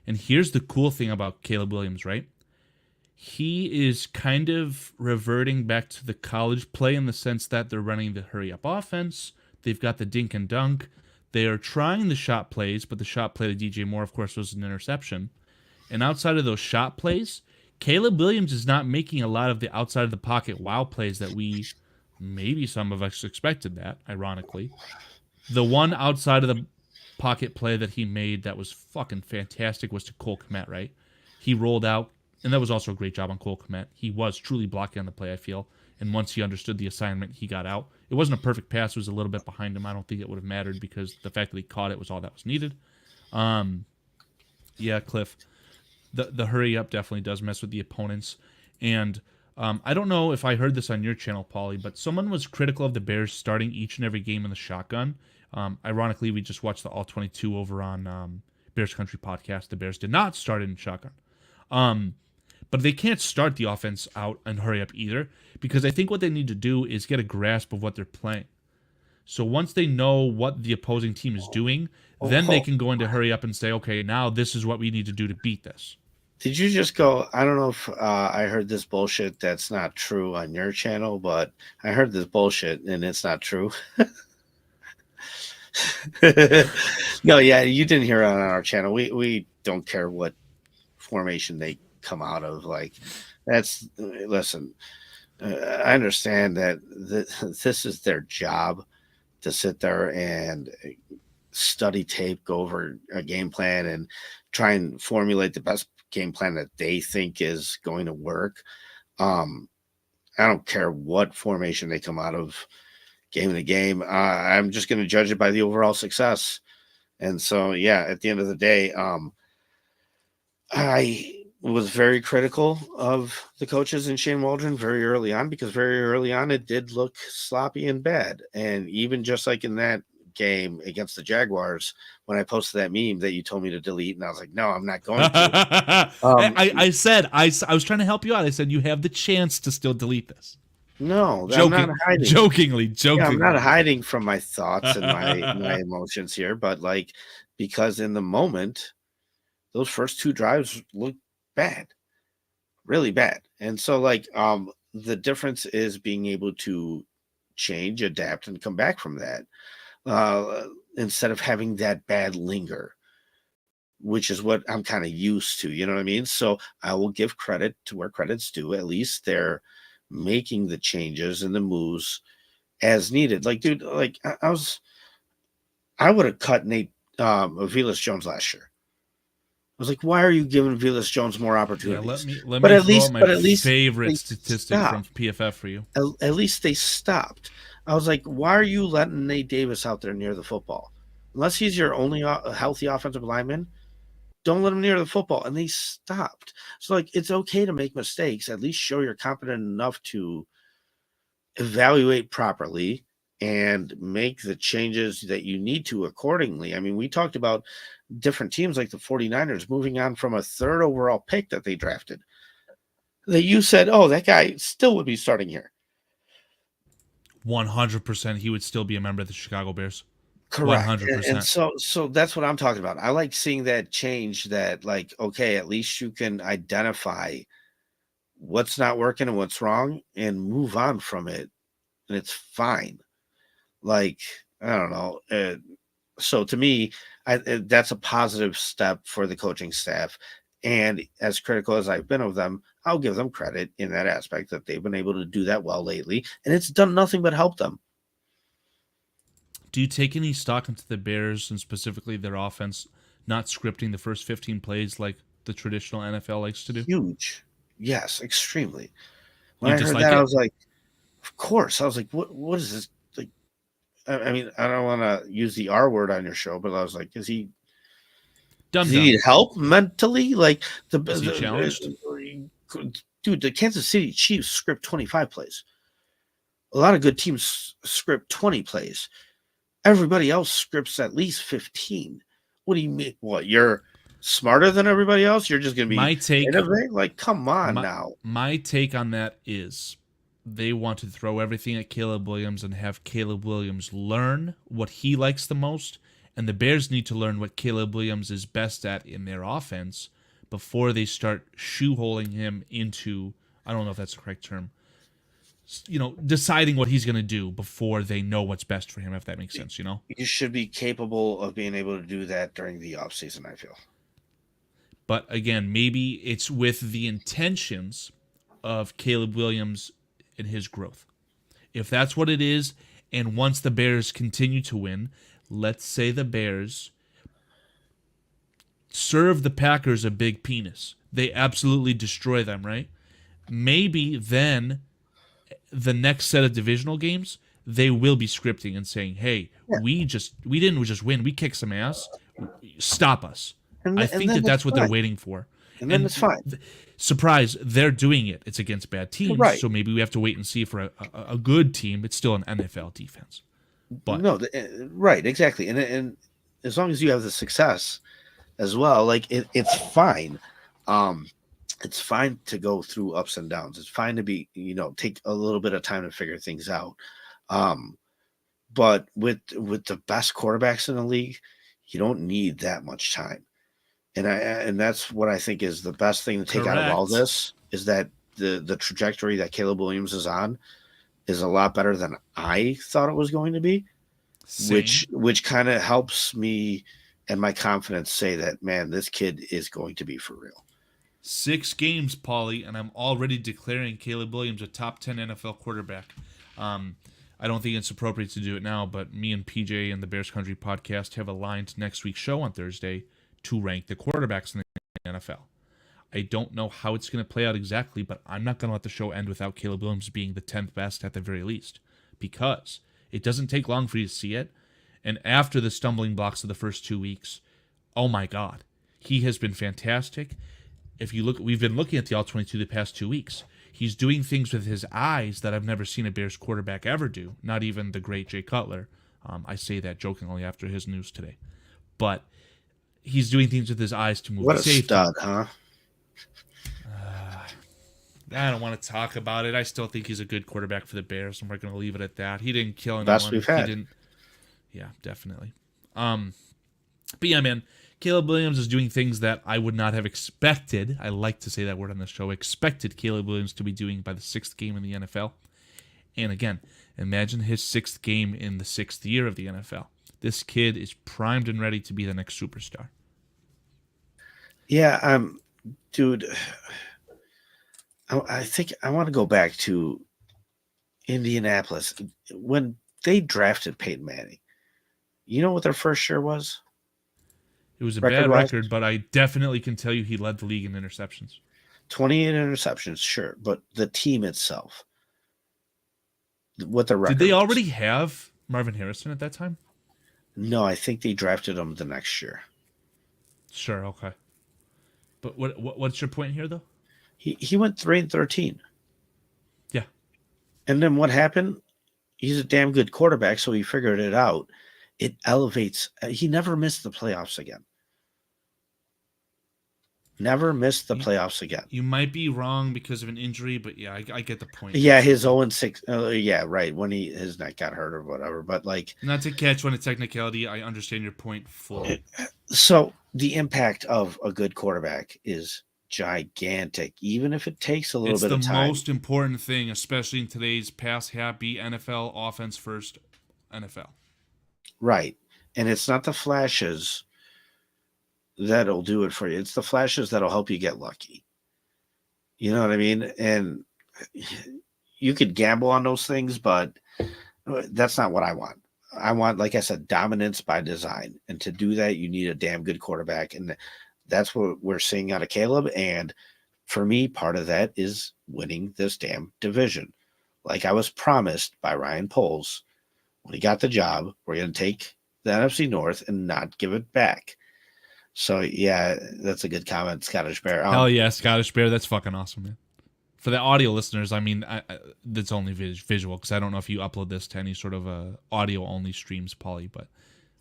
and here's the cool thing about Caleb Williams, right? He is kind of reverting back to the college play in the sense that they're running the hurry-up offense. They've got the dink and dunk. They are trying the shot plays, but the shot play to DJ Moore, of course, was an interception. And outside of those shot plays, Caleb Williams is not making a lot of the outside of the pocket wow plays that maybe some of us expected that, ironically. The one outside of the pocket play that he made that was fucking fantastic was to Cole Kmet, right? He rolled out, and that was also a great job on Cole Kmet. He was truly blocking on the play, I feel. And once he understood the assignment, he got out. It wasn't a perfect pass. It was a little bit behind him. I don't think it would have mattered because the fact that he caught it was all that was needed. Yeah, Cliff. The hurry up definitely does mess with the opponents. And I don't know if I heard this on your channel, Paulie, but someone was critical of the Bears starting each and every game in the shotgun. Ironically, we just watched the All-22 over on Bears Country Podcast. The Bears did not start in shotgun. But they can't start the offense out and hurry up either, because I think what they need to do is get a grasp of what they're playing. So once they know what the opposing team is doing, then they can go into hurry up and say, okay, now this is what we need to do to beat this. Did you just go, I don't know if I heard this bullshit that's not true on your channel, but I heard this bullshit and it's not true. No, yeah, you didn't hear it on our channel. We don't care what formation they come out of. Like, listen, I understand that this is their job to sit there and study tape, go over a game plan, and try and formulate the best game plan that they think is going to work. I don't care what formation they come out of game to game. I'm just going to judge it by the overall success. And so, yeah, at the end of the day, I was very critical of the coaches and Shane Waldron very early on, because very early on it did look sloppy and bad. And even just like in that game against the Jaguars, when I posted that meme that you told me to delete, and I was like, no, I'm not going to. I said I was trying to help you out. I said you have the chance to still delete this. No, I'm not hiding. Jokingly. Yeah, I'm not hiding from my thoughts and my emotions here, but like, because in the moment, those first two drives looked bad, really bad. And so like, the difference is being able to change, adapt, and come back from that, instead of having that bad linger, which is what I'm kind of used to. You know what I mean? So I will give credit to where credit's due. At least they're making the changes and the moves as needed. Like, dude, like I would have cut Nate Velus Jones last year. I was like, why are you giving Velus Jones more opportunities? Yeah, let me throw out my favorite statistic from PFF for you. At least they stopped. I was like, why are you letting Nate Davis out there near the football? Unless he's your only healthy offensive lineman, don't let him near the football. And they stopped. So, like, it's okay to make mistakes. At least show you're competent enough to evaluate properly and make the changes that you need to accordingly. I mean, we talked about different teams like the 49ers moving on from a 3rd overall pick that they drafted, that you said, oh, that guy still would be starting here. 100%. He would still be a member of the Chicago Bears. Correct. 100%. And so that's what I'm talking about. I like seeing that change, that like, okay, at least you can identify what's not working and what's wrong and move on from it. And it's fine. Like, I don't know. So to me, that's a positive step for the coaching staff. And as critical as I've been of them, I'll give them credit in that aspect that they've been able to do that well lately. And it's done nothing but help them. Do you take any stock into the Bears and specifically their offense not scripting the first 15 plays like the traditional NFL likes to do? Huge. Yes, extremely. When I heard that, I was like, of course. I was like, what is this? Like, I mean, I don't want to use the R word on your show, but I was like, is he Does he need help mentally? Like Is he challenged? Dude, the Kansas City Chiefs script 25 plays. A lot of good teams script 20 plays. Everybody else scripts at least 15. What do you mean? What, you're smarter than everybody else? You're just going to be innovative? Like, come on now. My take on that is they want to throw everything at Caleb Williams and have Caleb Williams learn what he likes the most, and the Bears need to learn what Caleb Williams is best at in their offense before they start shoehorning him into, I don't know if that's the correct term, deciding what he's going to do before they know what's best for him, if that makes sense, You should be capable of being able to do that during the offseason, I feel. But again, maybe it's with the intentions of Caleb Williams and his growth. If that's what it is, and once the Bears continue to win, let's say the Bears serve the Packers a big penis. They absolutely destroy them, right? Maybe then the next set of divisional games, they will be scripting and saying, hey, we didn't just win, we kicked some ass. Stop us. I think that's what they're waiting for. And then it's fine. Surprise, they're doing it. It's against bad teams, right. So maybe we have to wait and see for a good team. It's still an NFL defense. But no, right, exactly. And as long as you have the success as well, like it's fine. It's fine to go through ups and downs. It's fine to be, take a little bit of time to figure things out. But with the best quarterbacks in the league, you don't need that much time. And that's what I think is the best thing to take out of all this, is that the trajectory that Caleb Williams is on is a lot better than I thought it was going to be. Same. Which kind of helps me and my confidence say that, man, this kid is going to be for real. 6 games, Paulie, and I'm already declaring Caleb Williams a top 10 NFL quarterback. I don't think it's appropriate to do it now, but me and PJ and the Bears Country podcast have aligned next week's show on Thursday to rank the quarterbacks in the NFL. I don't know how it's going to play out exactly, but I'm not going to let the show end without Caleb Williams being the 10th best at the very least, because it doesn't take long for you to see it. And after the stumbling blocks of the first 2 weeks, oh my God, he has been fantastic. If you look, we've been looking at the All-22 the past 2 weeks. He's doing things with his eyes that I've never seen a Bears quarterback ever do, not even the great Jay Cutler. I say that jokingly after his news today. But he's doing things with his eyes to move. What a stud, huh? I don't want to talk about it. I still think he's a good quarterback for the Bears, and we're going to leave it at that. He didn't kill anyone. Best we've had. Yeah, definitely. But yeah, man, Caleb Williams is doing things that I would not have expected. I like to say that word on the show. Expected Caleb Williams to be doing by the 6th game in the NFL. And again, imagine his 6th game in the 6th year of the NFL. This kid is primed and ready to be the next superstar. Yeah, dude, I think I want to go back to Indianapolis. When they drafted Peyton Manning, you know what their first year was? It was a bad record, but I definitely can tell you he led the league in interceptions. 28 interceptions, sure, but the team itself, what the record Did they already have Marvin Harrison at that time? No, I think they drafted him the next year. Sure, okay. But what's your point here, though? He went 3-13. Yeah. And then what happened? He's a damn good quarterback, so he figured it out. It elevates. He never missed the playoffs again. Never missed the playoffs again. You might be wrong because of an injury, but yeah, I get the point. Yeah, his 0-6. Yeah, right. When his neck got hurt or whatever. But like, not to catch on a technicality, I understand your point fully. So the impact of a good quarterback is gigantic, even if it takes a little bit of time. It's the most important thing, especially in today's pass-happy NFL, offense-first NFL. Right. And it's not the flashes that'll do it for you. It's the flashes that'll help you get lucky. You know what I mean? And you could gamble on those things, but that's not what I want. I want, like I said, dominance by design. And to do that, you need a damn good quarterback. And that's what we're seeing out of Caleb. And for me, part of that is winning this damn division. Like I was promised by Ryan Poles when he got the job, we're going to take the NFC North and not give it back. So yeah, that's a good comment, Scottish Bear. Hell yeah, Scottish Bear. That's fucking awesome, man. For the audio listeners, I mean, that's only visual because I don't know if you upload this to any sort of audio only streams, Pauly. But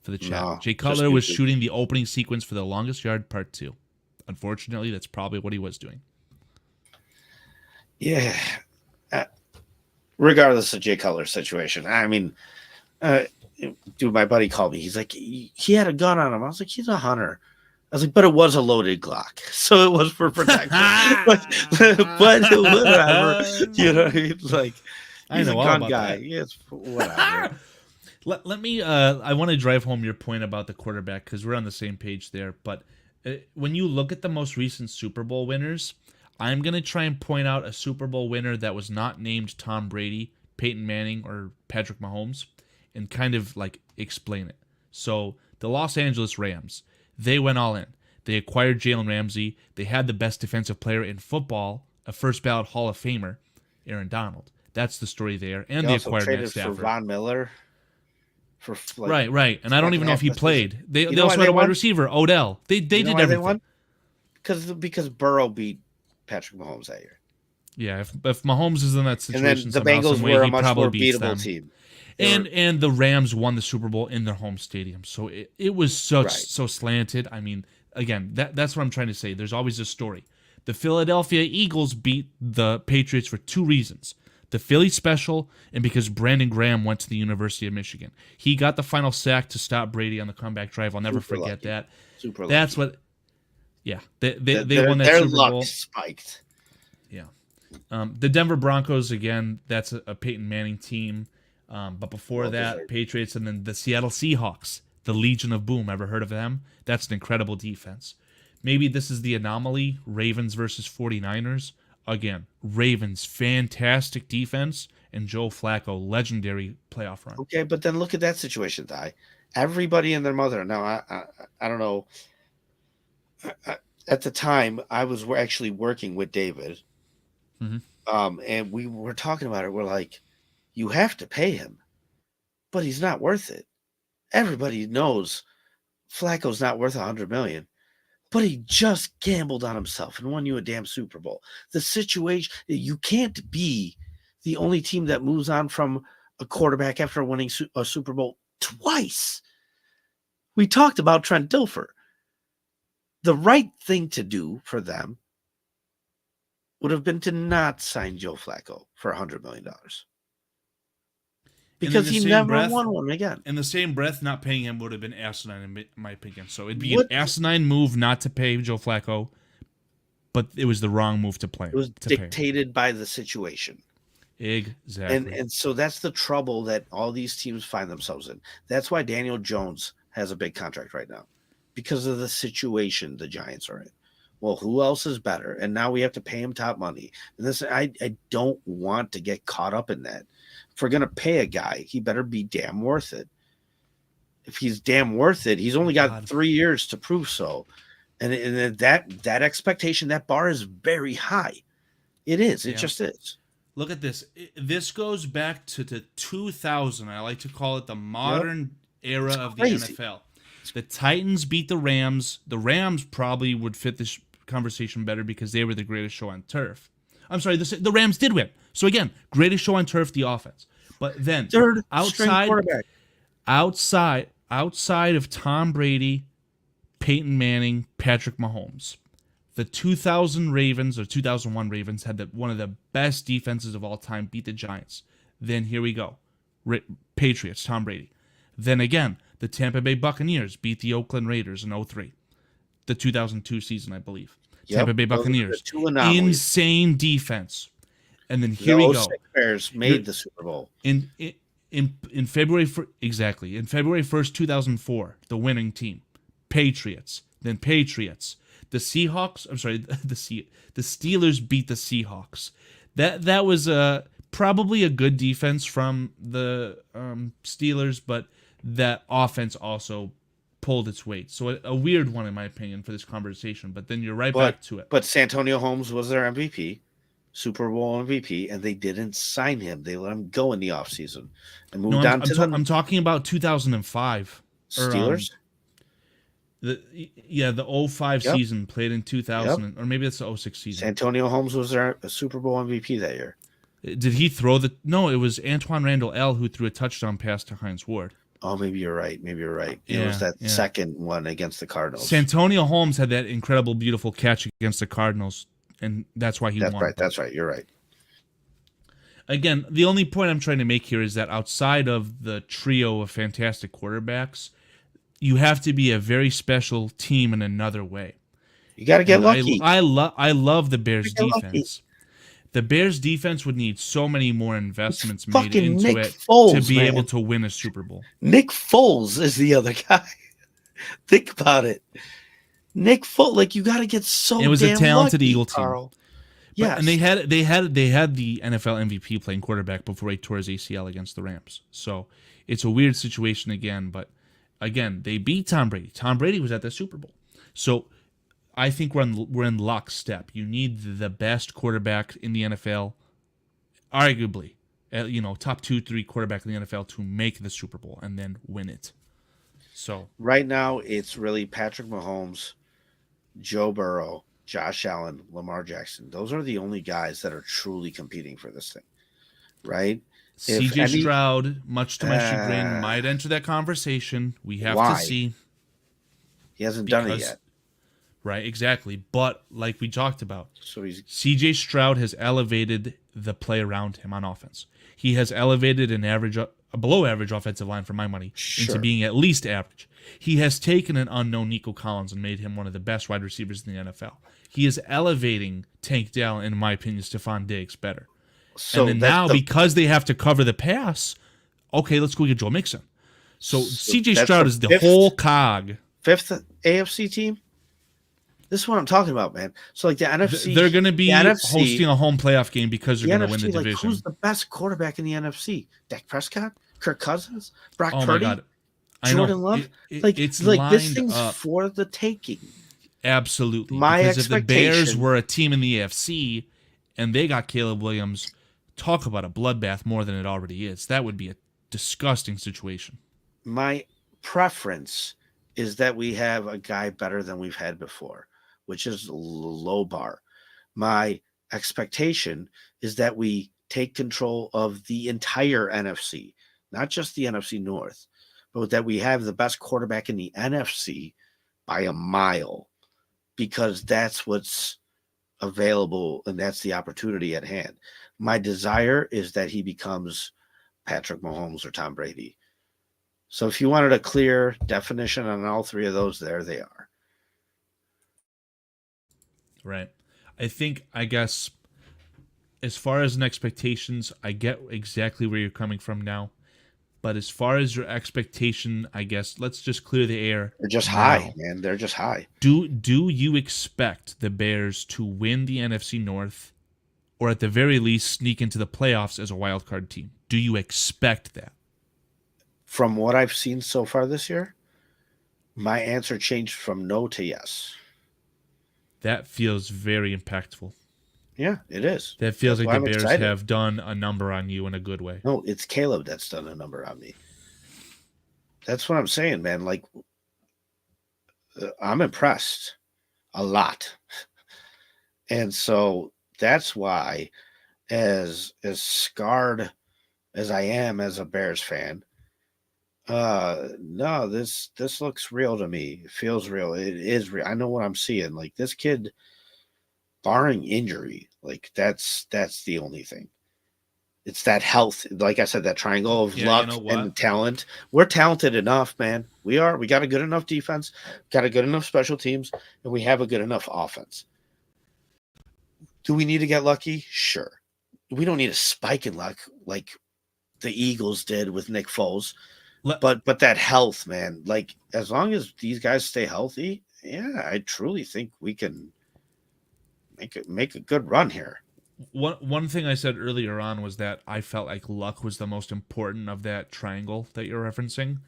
for the chat, No, Jay just Cutler was YouTube. shooting the opening sequence for The Longest Yard Part 2. Unfortunately, that's probably what he was doing. Yeah. Regardless of Jay Cutler's situation, I mean, dude, my buddy called me. He's like, he had a gun on him. I was like, he's a hunter. I was like, but it was a loaded Glock, so it was for protection. but whatever, you know, he's like, he's a gun guy. Yes, whatever. Let me. I want to drive home your point about the quarterback because we're on the same page there. But when you look at the most recent Super Bowl winners, I'm gonna try and point out a Super Bowl winner that was not named Tom Brady, Peyton Manning, or Patrick Mahomes, and kind of like explain it. So the Los Angeles Rams, they went all in. They acquired Jalen Ramsey. They had the best defensive player in football, a first ballot Hall of Famer, Aaron Donald. That's the story there. And they acquired Matt Stafford. For Von Miller. For right. And I don't even know if he played. They also had a wide receiver, Odell. They did everything. They won? Because Burrow beat Patrick Mahomes that year. Yeah, if Mahomes is in that situation, and then the Bengals were a much more beatable team. And the Rams won the Super Bowl in their home stadium. So it was so slanted. I mean, again, that's what I'm trying to say. There's always a story. The Philadelphia Eagles beat the Patriots for two reasons. The Philly special, and because Brandon Graham went to the University of Michigan. He got the final sack to stop Brady on the comeback drive. I'll never forget that. That's what. Yeah, they won that Super Bowl. Their luck spiked. Yeah, the Denver Broncos again. That's a Peyton Manning team. But before that, Patriots, and then the Seattle Seahawks, the Legion of Boom. Ever heard of them? That's an incredible defense. Maybe this is the anomaly. Ravens versus 49ers. Again, Ravens, fantastic defense, and Joe Flacco, legendary playoff run. Okay, but then look at that situation, Ty. Everybody and their mother. Now, I don't know. At the time, I was actually working with David, and we were talking about it. We're like, you have to pay him, but he's not worth it. Everybody knows Flacco's not worth $100 million. But he just gambled on himself and won you a damn Super Bowl. The situation, you can't be the only team that moves on from a quarterback after winning a Super Bowl twice. We talked about Trent Dilfer. The right thing to do for them would have been to not sign Joe Flacco for $100 million. Because he never won one again. In the same breath, not paying him would have been asinine, in my opinion. So it'd be an asinine move not to pay Joe Flacco, but it was the wrong move to play. It was dictated by the situation. Exactly. And so that's the trouble that all these teams find themselves in. That's why Daniel Jones has a big contract right now, because of the situation the Giants are in. Well, who else is better? And now we have to pay him top money. And this, I don't want to get caught up in that. If we're going to pay a guy, he better be damn worth it. If he's damn worth it, he's only got 3 years to prove so. And that expectation, that bar is very high. It is. It just is. Look at this. This goes back to the 2000. I like to call it the modern era of the NFL. The Titans beat the Rams. The Rams probably would fit this conversation better because they were the greatest show on turf. I'm sorry, the Rams did win. So again, greatest show on turf, the offense. But then outside of Tom Brady, Peyton Manning, Patrick Mahomes, the 2000 Ravens or 2001 Ravens had one of the best defenses of all time, beat the Giants. Then here we go. Patriots, Tom Brady. Then again, the Tampa Bay Buccaneers beat the Oakland Raiders in 2003. The 2002 season, I believe. Tampa Bay Buccaneers. Insane defense. And then here we go. Bears made the Super Bowl. In February, in February 1st, 2004, the winning team. Patriots. Then Patriots. The Seahawks, I'm sorry, the Steelers beat the Seahawks. That was probably a good defense from the Steelers, but that offense also pulled its weight. So a weird one, in my opinion, for this conversation. But then you're back to it. But Santonio Holmes was their MVP, Super Bowl MVP, and they didn't sign him. They let him go in the offseason and moved on to them. I'm talking about 2005. Steelers? The '05 Yep. season played in 2000, or maybe it's the '06 season. Santonio Holmes was their Super Bowl MVP that year. Did he throw the? No, it was Antoine Randall L. who threw a touchdown pass to Heinz Ward. Oh, maybe you're right. It was that second one against the Cardinals. Santonio Holmes had that incredible, beautiful catch against the Cardinals, and that's why he won. That's right. You're right. Again, the only point I'm trying to make here is that outside of the trio of fantastic quarterbacks, you have to be a very special team in another way. You got to get lucky. I love the Bears defense. The Bears defense would need so many more investments made into Nick it Foles, to be man. able to win a Super Bowl. Nick Foles is the other guy. Think about it. Nick Foles, like you got to get so. It was damn a talented lucky, Eagle team. Carl. Yeah, and they had the NFL MVP playing quarterback before he tore his ACL against the Rams. So it's a weird situation again. But again, they beat Tom Brady. Tom Brady was at the Super Bowl. So I think we're in lockstep. You need the best quarterback in the NFL, arguably, top 2-3 quarterback in the NFL to make the Super Bowl and then win it. So right now it's really Patrick Mahomes, Joe Burrow, Josh Allen, Lamar Jackson. Those are the only guys that are truly competing for this thing, right? CJ Stroud, much to my chagrin, might enter that conversation. We have to see. He hasn't done it yet. Right, exactly. But like we talked about, so CJ Stroud has elevated the play around him on offense. He has elevated a below average offensive line for my money into being at least average. He has taken an unknown Nico Collins and made him one of the best wide receivers in the NFL. He is elevating Tank Dell, and in my opinion, Stephon Diggs better. So and then now, because they have to cover the pass, okay, let's go get Joe Mixon. So CJ Stroud is the whole cog. Fifth AFC team? This is what I'm talking about, man. So, like the NFC, they're going to be hosting a home playoff game because they're going to win the division. Who's the best quarterback in the NFC? Dak Prescott, Kirk Cousins, Brock Purdy, my God. Jordan Love. It's like this thing's up for the taking. Absolutely. Because if the Bears were a team in the AFC and they got Caleb Williams, talk about a bloodbath more than it already is. That would be a disgusting situation. My preference is that we have a guy better than we've had before, which is low bar. My expectation is that we take control of the entire NFC, not just the NFC North, but that we have the best quarterback in the NFC by a mile, because that's what's available and that's the opportunity at hand. My desire is that he becomes Patrick Mahomes or Tom Brady. So if you wanted a clear definition on all three of those, there they are. Right. I guess, as far as an expectations, I get exactly where you're coming from now. But as far as your expectation, I guess, let's just clear the air. They're just high, man. They're just high. Do you expect the Bears to win the NFC North, or at the very least sneak into the playoffs as a wild card team? Do you expect that? From what I've seen so far this year, my answer changed from no to yes. That feels very impactful. Yeah, it is. That feels like the Bears have done a number on you in a good way. No, it's Caleb that's done a number on me. That's what I'm saying, man. Like, I'm impressed a lot. And so that's why, as scarred as I am as a Bears fan, no, this looks real to me. It feels real. It is real. I know what I'm seeing. Like, this kid, barring injury, like that's the only thing. It's that health. Like I said, that triangle of luck and talent. We're talented enough, man. We are. We got a good enough defense, got a good enough special teams, and we have a good enough offense. Do we need to get lucky? Sure. We don't need a spike in luck like the Eagles did with Nick Foles. But that health, man, like as long as these guys stay healthy, yeah, I truly think we can make a good run here. One thing I said earlier on was that I felt like luck was the most important of that triangle that you're referencing.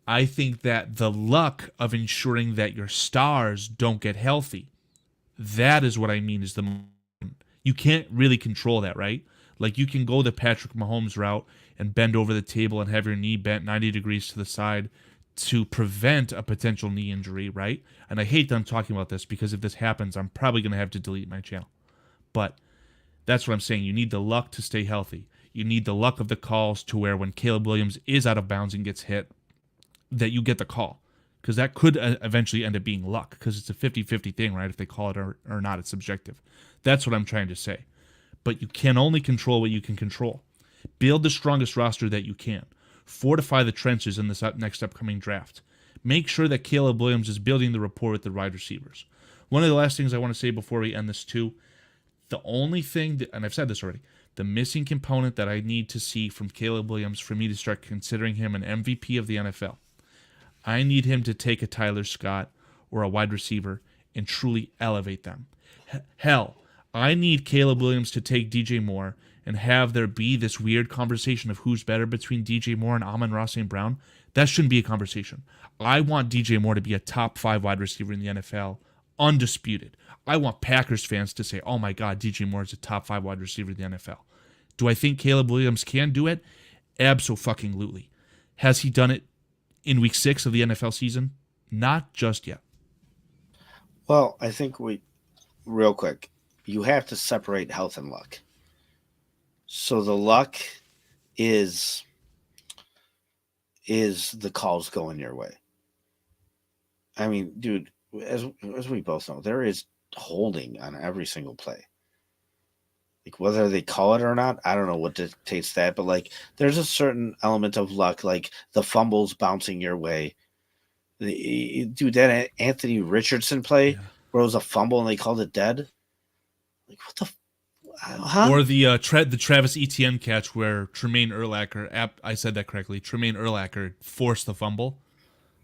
I think that the luck of ensuring that your stars don't get healthy, that is what I mean is you can't really control that, right? Like you can go the Patrick Mahomes route and bend over the table and have your knee bent 90 degrees to the side to prevent a potential knee injury, right? And I hate that I'm talking about this because if this happens, I'm probably going to have to delete my channel. But that's what I'm saying. You need the luck to stay healthy. You need the luck of the calls to where when Caleb Williams is out of bounds and gets hit, that you get the call. Because that could eventually end up being luck because it's a 50-50 thing, right? If they call it or not, it's subjective. That's what I'm trying to say. But you can only control what you can control. Build the strongest roster that you can. Fortify the trenches in this next upcoming draft. Make sure that Caleb Williams is building the rapport with the wide receivers. One of the last things I want to say before we end this too, the only thing, and I've said this already, the missing component that I need to see from Caleb Williams for me to start considering him an MVP of the NFL, I need him to take a Tyler Scott or a wide receiver and truly elevate them. Hell, I need Caleb Williams to take DJ Moore and have there be this weird conversation of who's better between DJ Moore and Amon-Ra St. Brown. That shouldn't be a conversation. I want DJ Moore to be a top 5 wide receiver in the NFL, undisputed. I want Packers fans to say, oh my God, DJ Moore is a top 5 wide receiver in the NFL. Do I think Caleb Williams can do it? Abso-fucking-lutely. Has he done it in week 6 of the NFL season? Not just yet. Well, I think real quick, you have to separate health and luck. So the luck is the calls going your way. I mean, dude, as we both know, there is holding on every single play. Like whether they call it or not, I don't know what dictates that, but like there's a certain element of luck, like the fumbles bouncing your way. Dude, that Anthony Richardson play where it was a fumble and they called it dead. Like what the? Huh? Or the Travis Etienne catch where Tremaine Urlacher, I said that correctly, Tremaine Urlacher forced the fumble.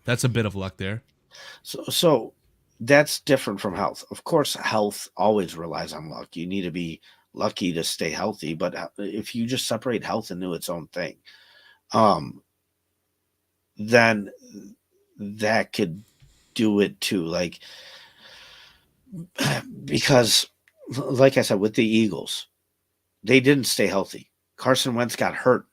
That's a bit of luck there. So that's different from health. Of course, health always relies on luck. You need to be lucky to stay healthy, but if you just separate health into its own thing, then that could do it too. Like, because like I said, with the Eagles, they didn't stay healthy. Carson Wentz got hurt.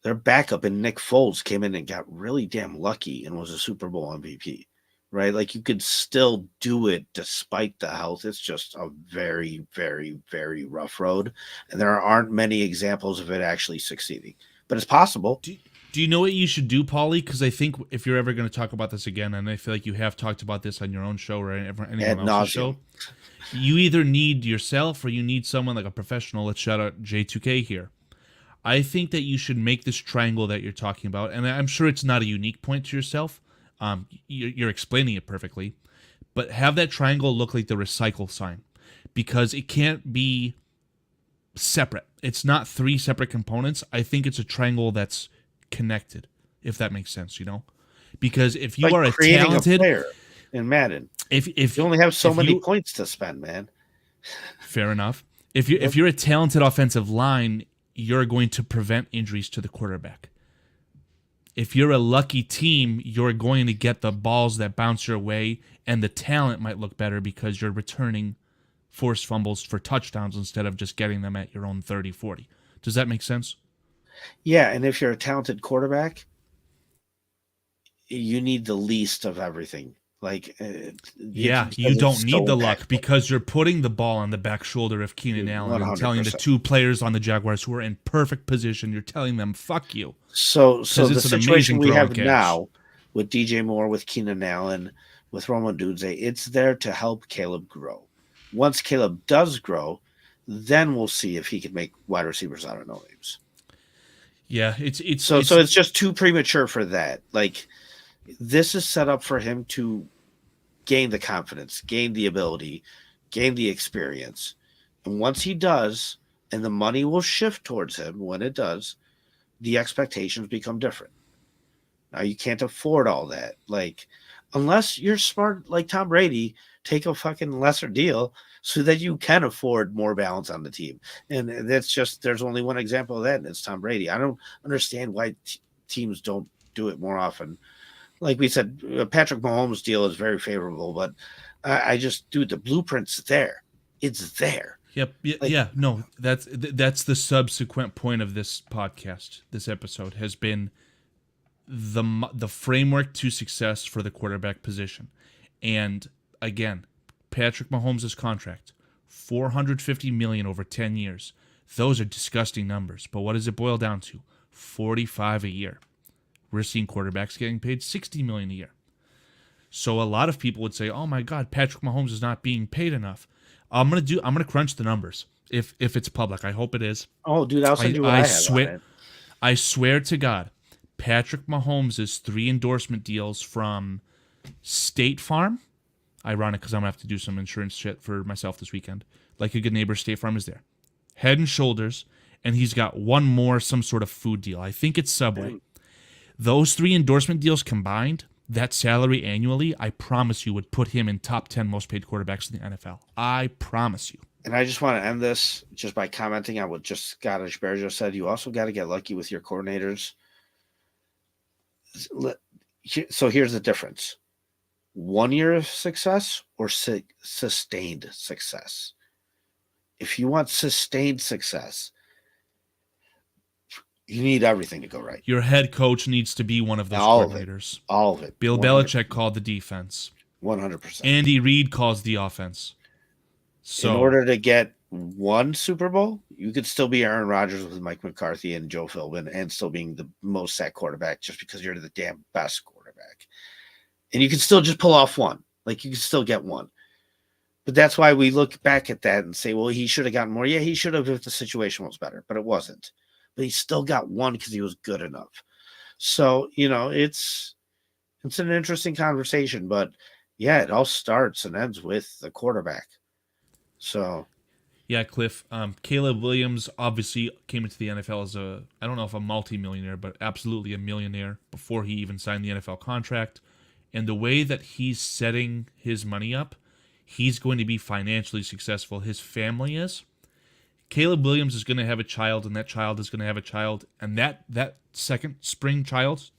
Their backup in Nick Foles came in and got really damn lucky and was a Super Bowl MVP, right? Like you could still do it despite the health. It's just a very, very, very rough road. And there aren't many examples of it actually succeeding, but it's possible. Do you know what you should do, Paulie? Because I think if you're ever going to talk about this again, and I feel like you have talked about this on your own show or anyone else's show, you either need yourself or you need someone like a professional. Let's shout out J2K here. I think that you should make this triangle that you're talking about, and I'm sure it's not a unique point to yourself. You're explaining it perfectly, but have that triangle look like the recycle sign, because it can't be separate. It's not 3 separate components. I think it's a triangle that's connected, if that makes sense, you know? Because if you are a talented player in Madden, if you only have so many points to spend, man. Fair enough. If you're a talented offensive line, you're going to prevent injuries to the quarterback. If you're a lucky team, you're going to get the balls that bounce your way, and the talent might look better because you're returning forced fumbles for touchdowns instead of just getting them at your own 30-40. Does that make sense? Yeah, and if you're a talented quarterback, you need the least of everything. Like, you don't need the luck because you're putting the ball on the back shoulder of Keenan Allen 100%. And telling the 2 players on the Jaguars who are in perfect position, you're telling them, fuck you. So the situation we have now with DJ Moore, with Keenan Allen, with Rome Odunze, it's there to help Caleb grow. Once Caleb does grow, then we'll see if he can make wide receivers out of no names. Yeah, it's just too premature for that. Like, this is set up for him to gain the confidence, gain the ability, gain the experience. And once he does, and the money will shift towards him when it does, the expectations become different. Now, you can't afford all that. Like, unless you're smart like Tom Brady, take a fucking lesser deal so that you can afford more balance on the team. And that's just, there's only one example of that, and it's Tom Brady. I don't understand why teams don't do it more often. Like we said, Patrick Mahomes' deal is very favorable, but I just, dude, the blueprint's there. It's there. Yep. Yeah. No, that's the subsequent point of this podcast. This episode has been the framework to success for the quarterback position. And again, Patrick Mahomes' contract, $450 million over 10 years. Those are disgusting numbers. But what does it boil down to? 45 a year. We're seeing quarterbacks getting paid $60 million a year. So a lot of people would say, "Oh my God, Patrick Mahomes is not being paid enough." I'm gonna crunch the numbers if it's public. I hope it is. Oh, dude, I'll send you what I have on it. I swear to God, Patrick Mahomes' 3 endorsement deals from State Farm. Ironic because I'm going to have to do some insurance shit for myself this weekend. Like a good neighbor, State Farm is there. Head and Shoulders, and he's got one more, some sort of food deal. I think it's Subway. Those 3 endorsement deals combined, that salary annually, I promise you, would put him in top 10 most paid quarterbacks in the NFL. I promise you. And I just want to end this just by commenting on what just Scottish Bear just said. You also got to get lucky with your coordinators. So here's the difference. 1 year of success or sustained success. If you want sustained success, you need everything to go right. Your head coach needs to be one of those coordinators. All of it. Bill 100%. Belichick called the defense. 100%. Andy Reid calls the offense. So, in order to get one Super Bowl, you could still be Aaron Rodgers with Mike McCarthy and Joe Philbin and still being the most sacked quarterback just because you're the damn best quarterback. And you can still just pull off one. Like, you can still get one. But that's why we look back at that and say, well, he should have gotten more. Yeah, he should have if the situation was better, but it wasn't. But he still got one because he was good enough. So, it's an interesting conversation. But, yeah, it all starts and ends with the quarterback. So, yeah, Cliff. Caleb Williams obviously came into the NFL as I don't know if a multimillionaire, but absolutely a millionaire before he even signed the NFL contract. And the way that he's setting his money up, he's going to be financially successful. His family is. Caleb Williams is going to have a child, and that child is going to have a child. And that second spring child,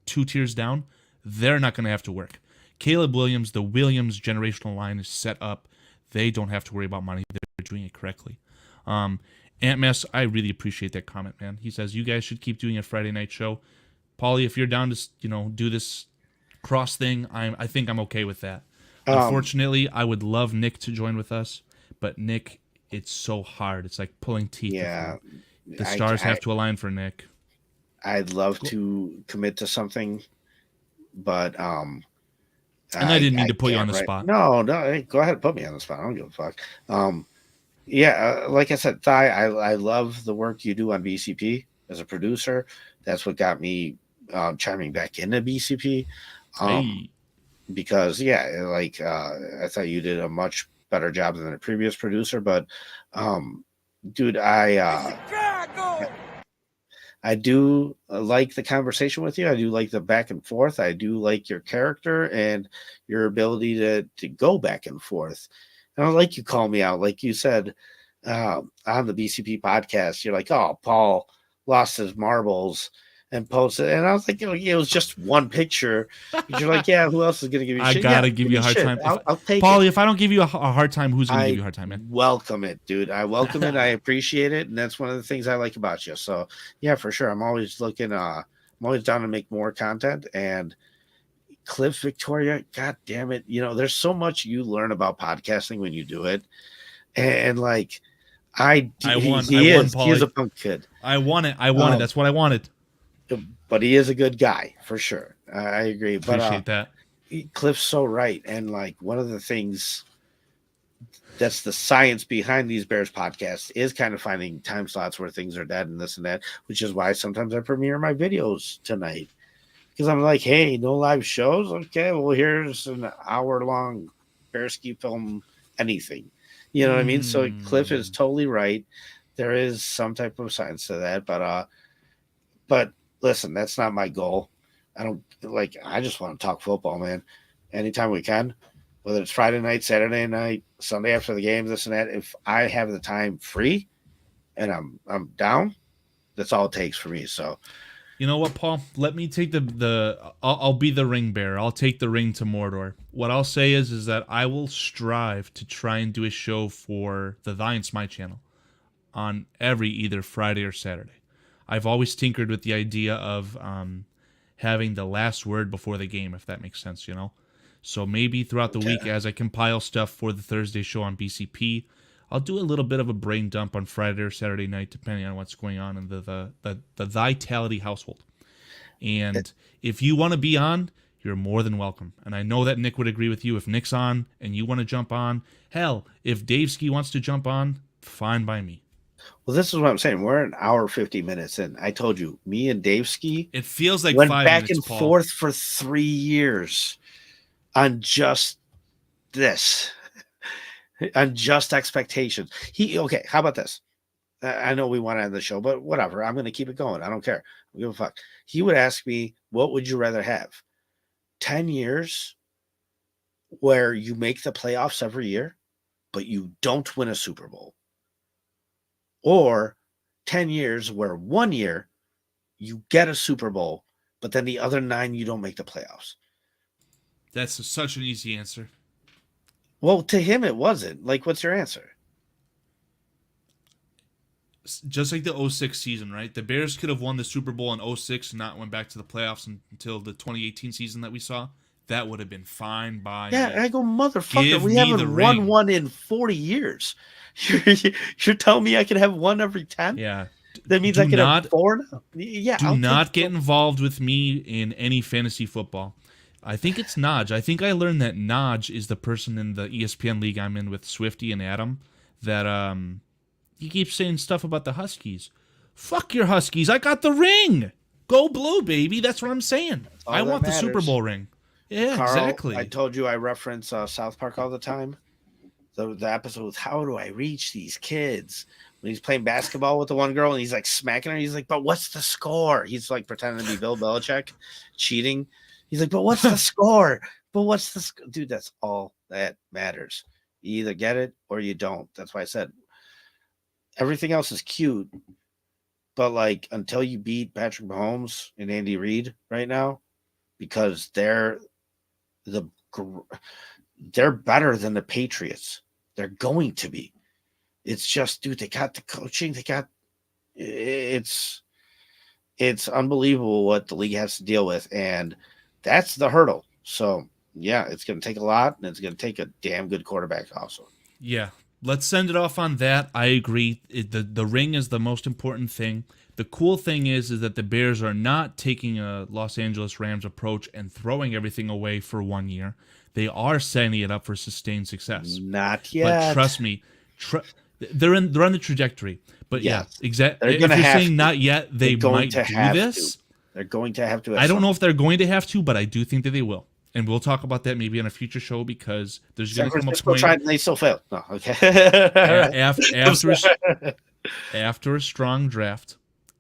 2 tiers down, they're not going to have to work. Caleb Williams, the Williams generational line is set up. They don't have to worry about money. They're doing it correctly. Ant Mess, I really appreciate that comment, man. He says, you guys should keep doing a Friday night show. Paulie, if you're down to, do this cross thing, I think I'm okay with that. Unfortunately, I would love Nick to join with us, but Nick, it's so hard. It's like pulling teeth. Yeah. The stars have to align for Nick. I'd love to commit to something, but and I didn't mean to put you on the spot. No, hey, go ahead, put me on the spot. I don't give a fuck. Like I said, Ty, I love the work you do on BCP as a producer. That's what got me chiming back into BCP. Because I thought you did a much better job than the previous producer, but dude, I do like the conversation with you. I do like the back and forth. I do like your character and your ability to go back and forth. And I like you call me out, like you said on the BCP podcast. You're like, oh, Paul lost his marbles and posted, and I was like, it was just one picture. You're like, yeah, who else is gonna give you shit? I gotta give you a hard time. I'll take Paulie, it. If I don't give you a hard time, who's gonna give you a hard time, man? Welcome it, dude. I welcome it. I appreciate it, and that's one of the things I like about you. So yeah, for sure. I'm always looking. I'm always down to make more content. And Cliff Victoria, god damn it, there's so much you learn about podcasting when you do it, and like he is a punk kid. I want it. That's what I wanted. But he is a good guy for sure. I agree. Appreciate that. Cliff's so right. And like one of the things that's the science behind these Bears podcasts is kind of finding time slots where things are dead and this and that, which is why sometimes I premiere my videos tonight. Because I'm like, hey, no live shows? Okay, well, here's an hour-long BearskiFilm anything. You know what I mean? So Cliff is totally right. There is some type of science to that. But listen, that's not my goal. I just want to talk football, man. Anytime we can, whether it's Friday night, Saturday night, Sunday after the game, this and that. If I have the time free and I'm down, that's all it takes for me. So, you know what, Paul? Let me take I'll be the ring bearer. I'll take the ring to Mordor. What I'll say is that I will strive to try and do a show for the Thy and My channel on every either Friday or Saturday. I've always tinkered with the idea of having the last word before the game, if that makes sense, you know? So maybe throughout the week, as I compile stuff for the Thursday show on BCP, I'll do a little bit of a brain dump on Friday or Saturday night, depending on what's going on in the Vitality household. And if you want to be on, you're more than welcome. And I know that Nick would agree with you. If Nick's on and you want to jump on, hell, if Dave Ski wants to jump on, fine by me. Well, this is what I'm saying. We're an hour 50 minutes in. I told you, me and Dave Ski it feels like went 5 back minutes, and Paul. forth for 3 years on just this, on just expectations. Okay, how about this? I know we want to end the show, but whatever. I'm going to keep it going. I don't care. I don't give a fuck. He would ask me, what would you rather have? 10 years where you make the playoffs every year, but you don't win a Super Bowl? Or 10 years where 1 year you get a Super Bowl, but then the other 9 you don't make the playoffs? That's such an easy answer. Well, to him it wasn't. Like, what's your answer? Just like the 06 season, right? The Bears could have won the Super Bowl in 06 and not went back to the playoffs until the 2018 season that we saw. That would have been fine by me. I go, motherfucker, we haven't won one in 40 years. You're telling me I could have one every 10? Yeah. That means I could have 4 now? Yeah. Do not get involved with me in any fantasy football. I think it's Naj. I think I learned that Naj is the person in the ESPN league I'm in with Swifty and Adam that he keeps saying stuff about the Huskies. Fuck your Huskies. I got the ring. Go blue, baby. That's what I'm saying. I want the Super Bowl ring. Yeah, Carl, exactly. I told you I reference South Park all the time. The episode was, how do I reach these kids? When he's playing basketball with the one girl and he's like smacking her. He's like, but what's the score? He's like pretending to be Bill Belichick, cheating. He's like, but what's the score? But what's the score? Dude, that's all that matters. You either get it or you don't. That's why I said everything else is cute. But like, until you beat Patrick Mahomes and Andy Reid right now, because they're better than the Patriots. They're going to be. It's just, dude, they got the coaching. It's unbelievable what the league has to deal with. And that's the hurdle. So, yeah, it's going to take a lot, and it's going to take a damn good quarterback also. Yeah, let's send it off on that. I agree. The ring is the most important thing. The cool thing is that the Bears are not taking a Los Angeles Rams approach and throwing everything away for 1 year. They are setting it up for sustained success. Not yet. But trust me, they're on the trajectory. But yes. Yeah, exactly. If you're saying not yet, they might do this. They're going to have to. I don't know if they're going to have to, but I do think that they will. And we'll talk about that maybe on a future show because there's going to come a point. And they still fail. No, okay. After a strong draft,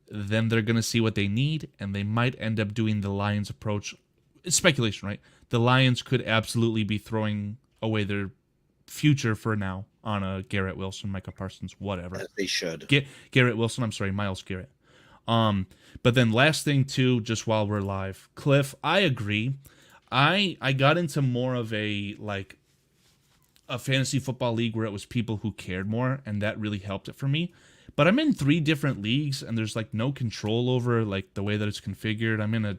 then they're going to see what they need, and they might end up doing the Lions approach. It's speculation, right? The Lions could absolutely be throwing away their future for now on a Garrett Wilson, Micah Parsons, whatever. As they should. Garrett Wilson, I'm sorry, Myles Garrett. But then last thing too, just while we're live, Cliff, I agree. I got into more of a fantasy football league where it was people who cared more, and that really helped it for me. But I'm in 3 different leagues, and there's no control over the way that it's configured. I'm in a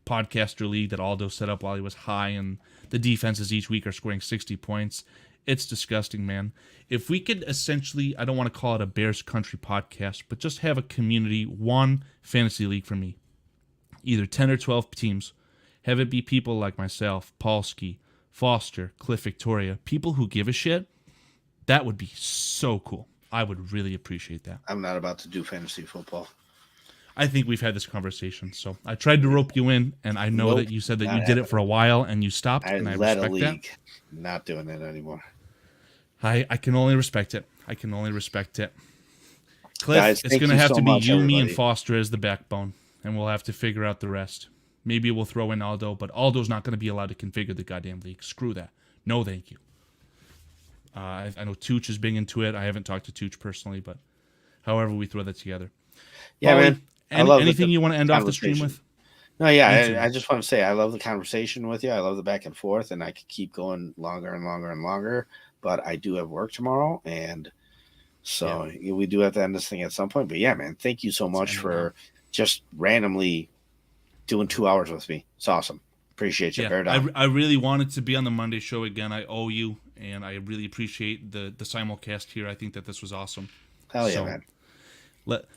podcaster league that Aldo set up while he was high, and the defenses each week are scoring 60 points. It's disgusting, man. If we could essentially, I don't want to call it a Bears Country podcast, but just have a community, one fantasy league for me, either 10 or 12 teams, have it be people like myself, Paulski, Foster, Cliff Victoria, people who give a shit, that would be so cool. I would really appreciate that. I'm not about to do fantasy football. I think we've had this conversation. So I tried to rope you in, and I know that you said that you did it for a while and you stopped, and I led respect a league. that. Not doing it anymore. I can only respect it. Cliff, Guys, it's going to have so to be much, you, me, and everybody. Foster as the backbone, and we'll have to figure out the rest. Maybe we'll throw in Aldo, but Aldo's not going to be allowed to configure the goddamn league. Screw that. No, thank you. I know Tooch is big into it. I haven't talked to Tooch personally, but however we throw that together. Yeah, Paulie, man. Anything you want to end off the stream with? No, yeah, I just want to say I love the conversation with you. I love the back and forth, and I could keep going longer and longer and longer. But I do have work tomorrow, and so we do have to end this thing at some point. But yeah, man, thank you so much for just randomly doing 2 hours with me. It's awesome. Appreciate you. Bear down. I really wanted to be on the Monday show again. I owe you, and I really appreciate the simulcast here. I think that this was awesome. Hell yeah, man.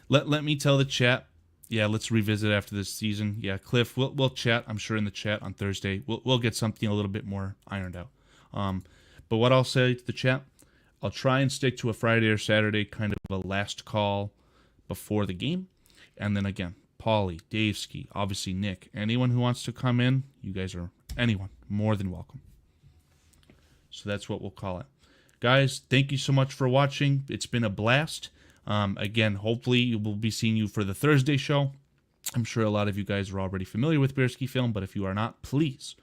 Let me tell the chat. Yeah, let's revisit after this season. Yeah, Cliff, we'll chat. I'm sure in the chat on Thursday. We'll get something a little bit more ironed out. But what I'll say to the chat, I'll try and stick to a Friday or Saturday kind of a last call before the game, and then again, Paulie, Dave Ski, obviously Nick, anyone who wants to come in, you guys are anyone more than welcome. So that's what we'll call it. Guys, thank you so much for watching. It's been a blast. Again, hopefully we'll be seeing you for the Thursday show. I'm sure a lot of you guys are already familiar with BearskiFilm, but if you are not, please,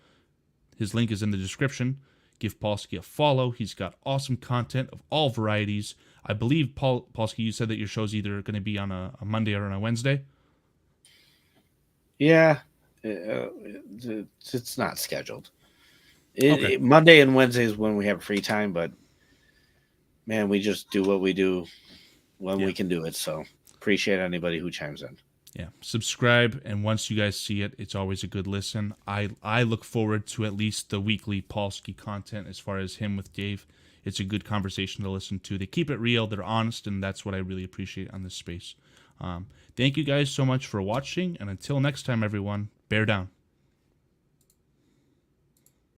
his link is in the description. Give Paulski a follow. He's got awesome content of all varieties. I believe, Paulski, you said that your show's either going to be on a Monday or on a Wednesday. Yeah, it's not scheduled. Okay. Monday and Wednesday is when we have free time, but man, we just do what we do when we can do it. So appreciate anybody who chimes in. Yeah, subscribe, and once you guys see it, it's always a good listen. I look forward to at least the weekly Paulski content as far as him with Dave. It's a good conversation to listen to. They keep it real, they're honest, and that's what I really appreciate on this space. Thank you guys so much for watching, and until next time, everyone, bear down.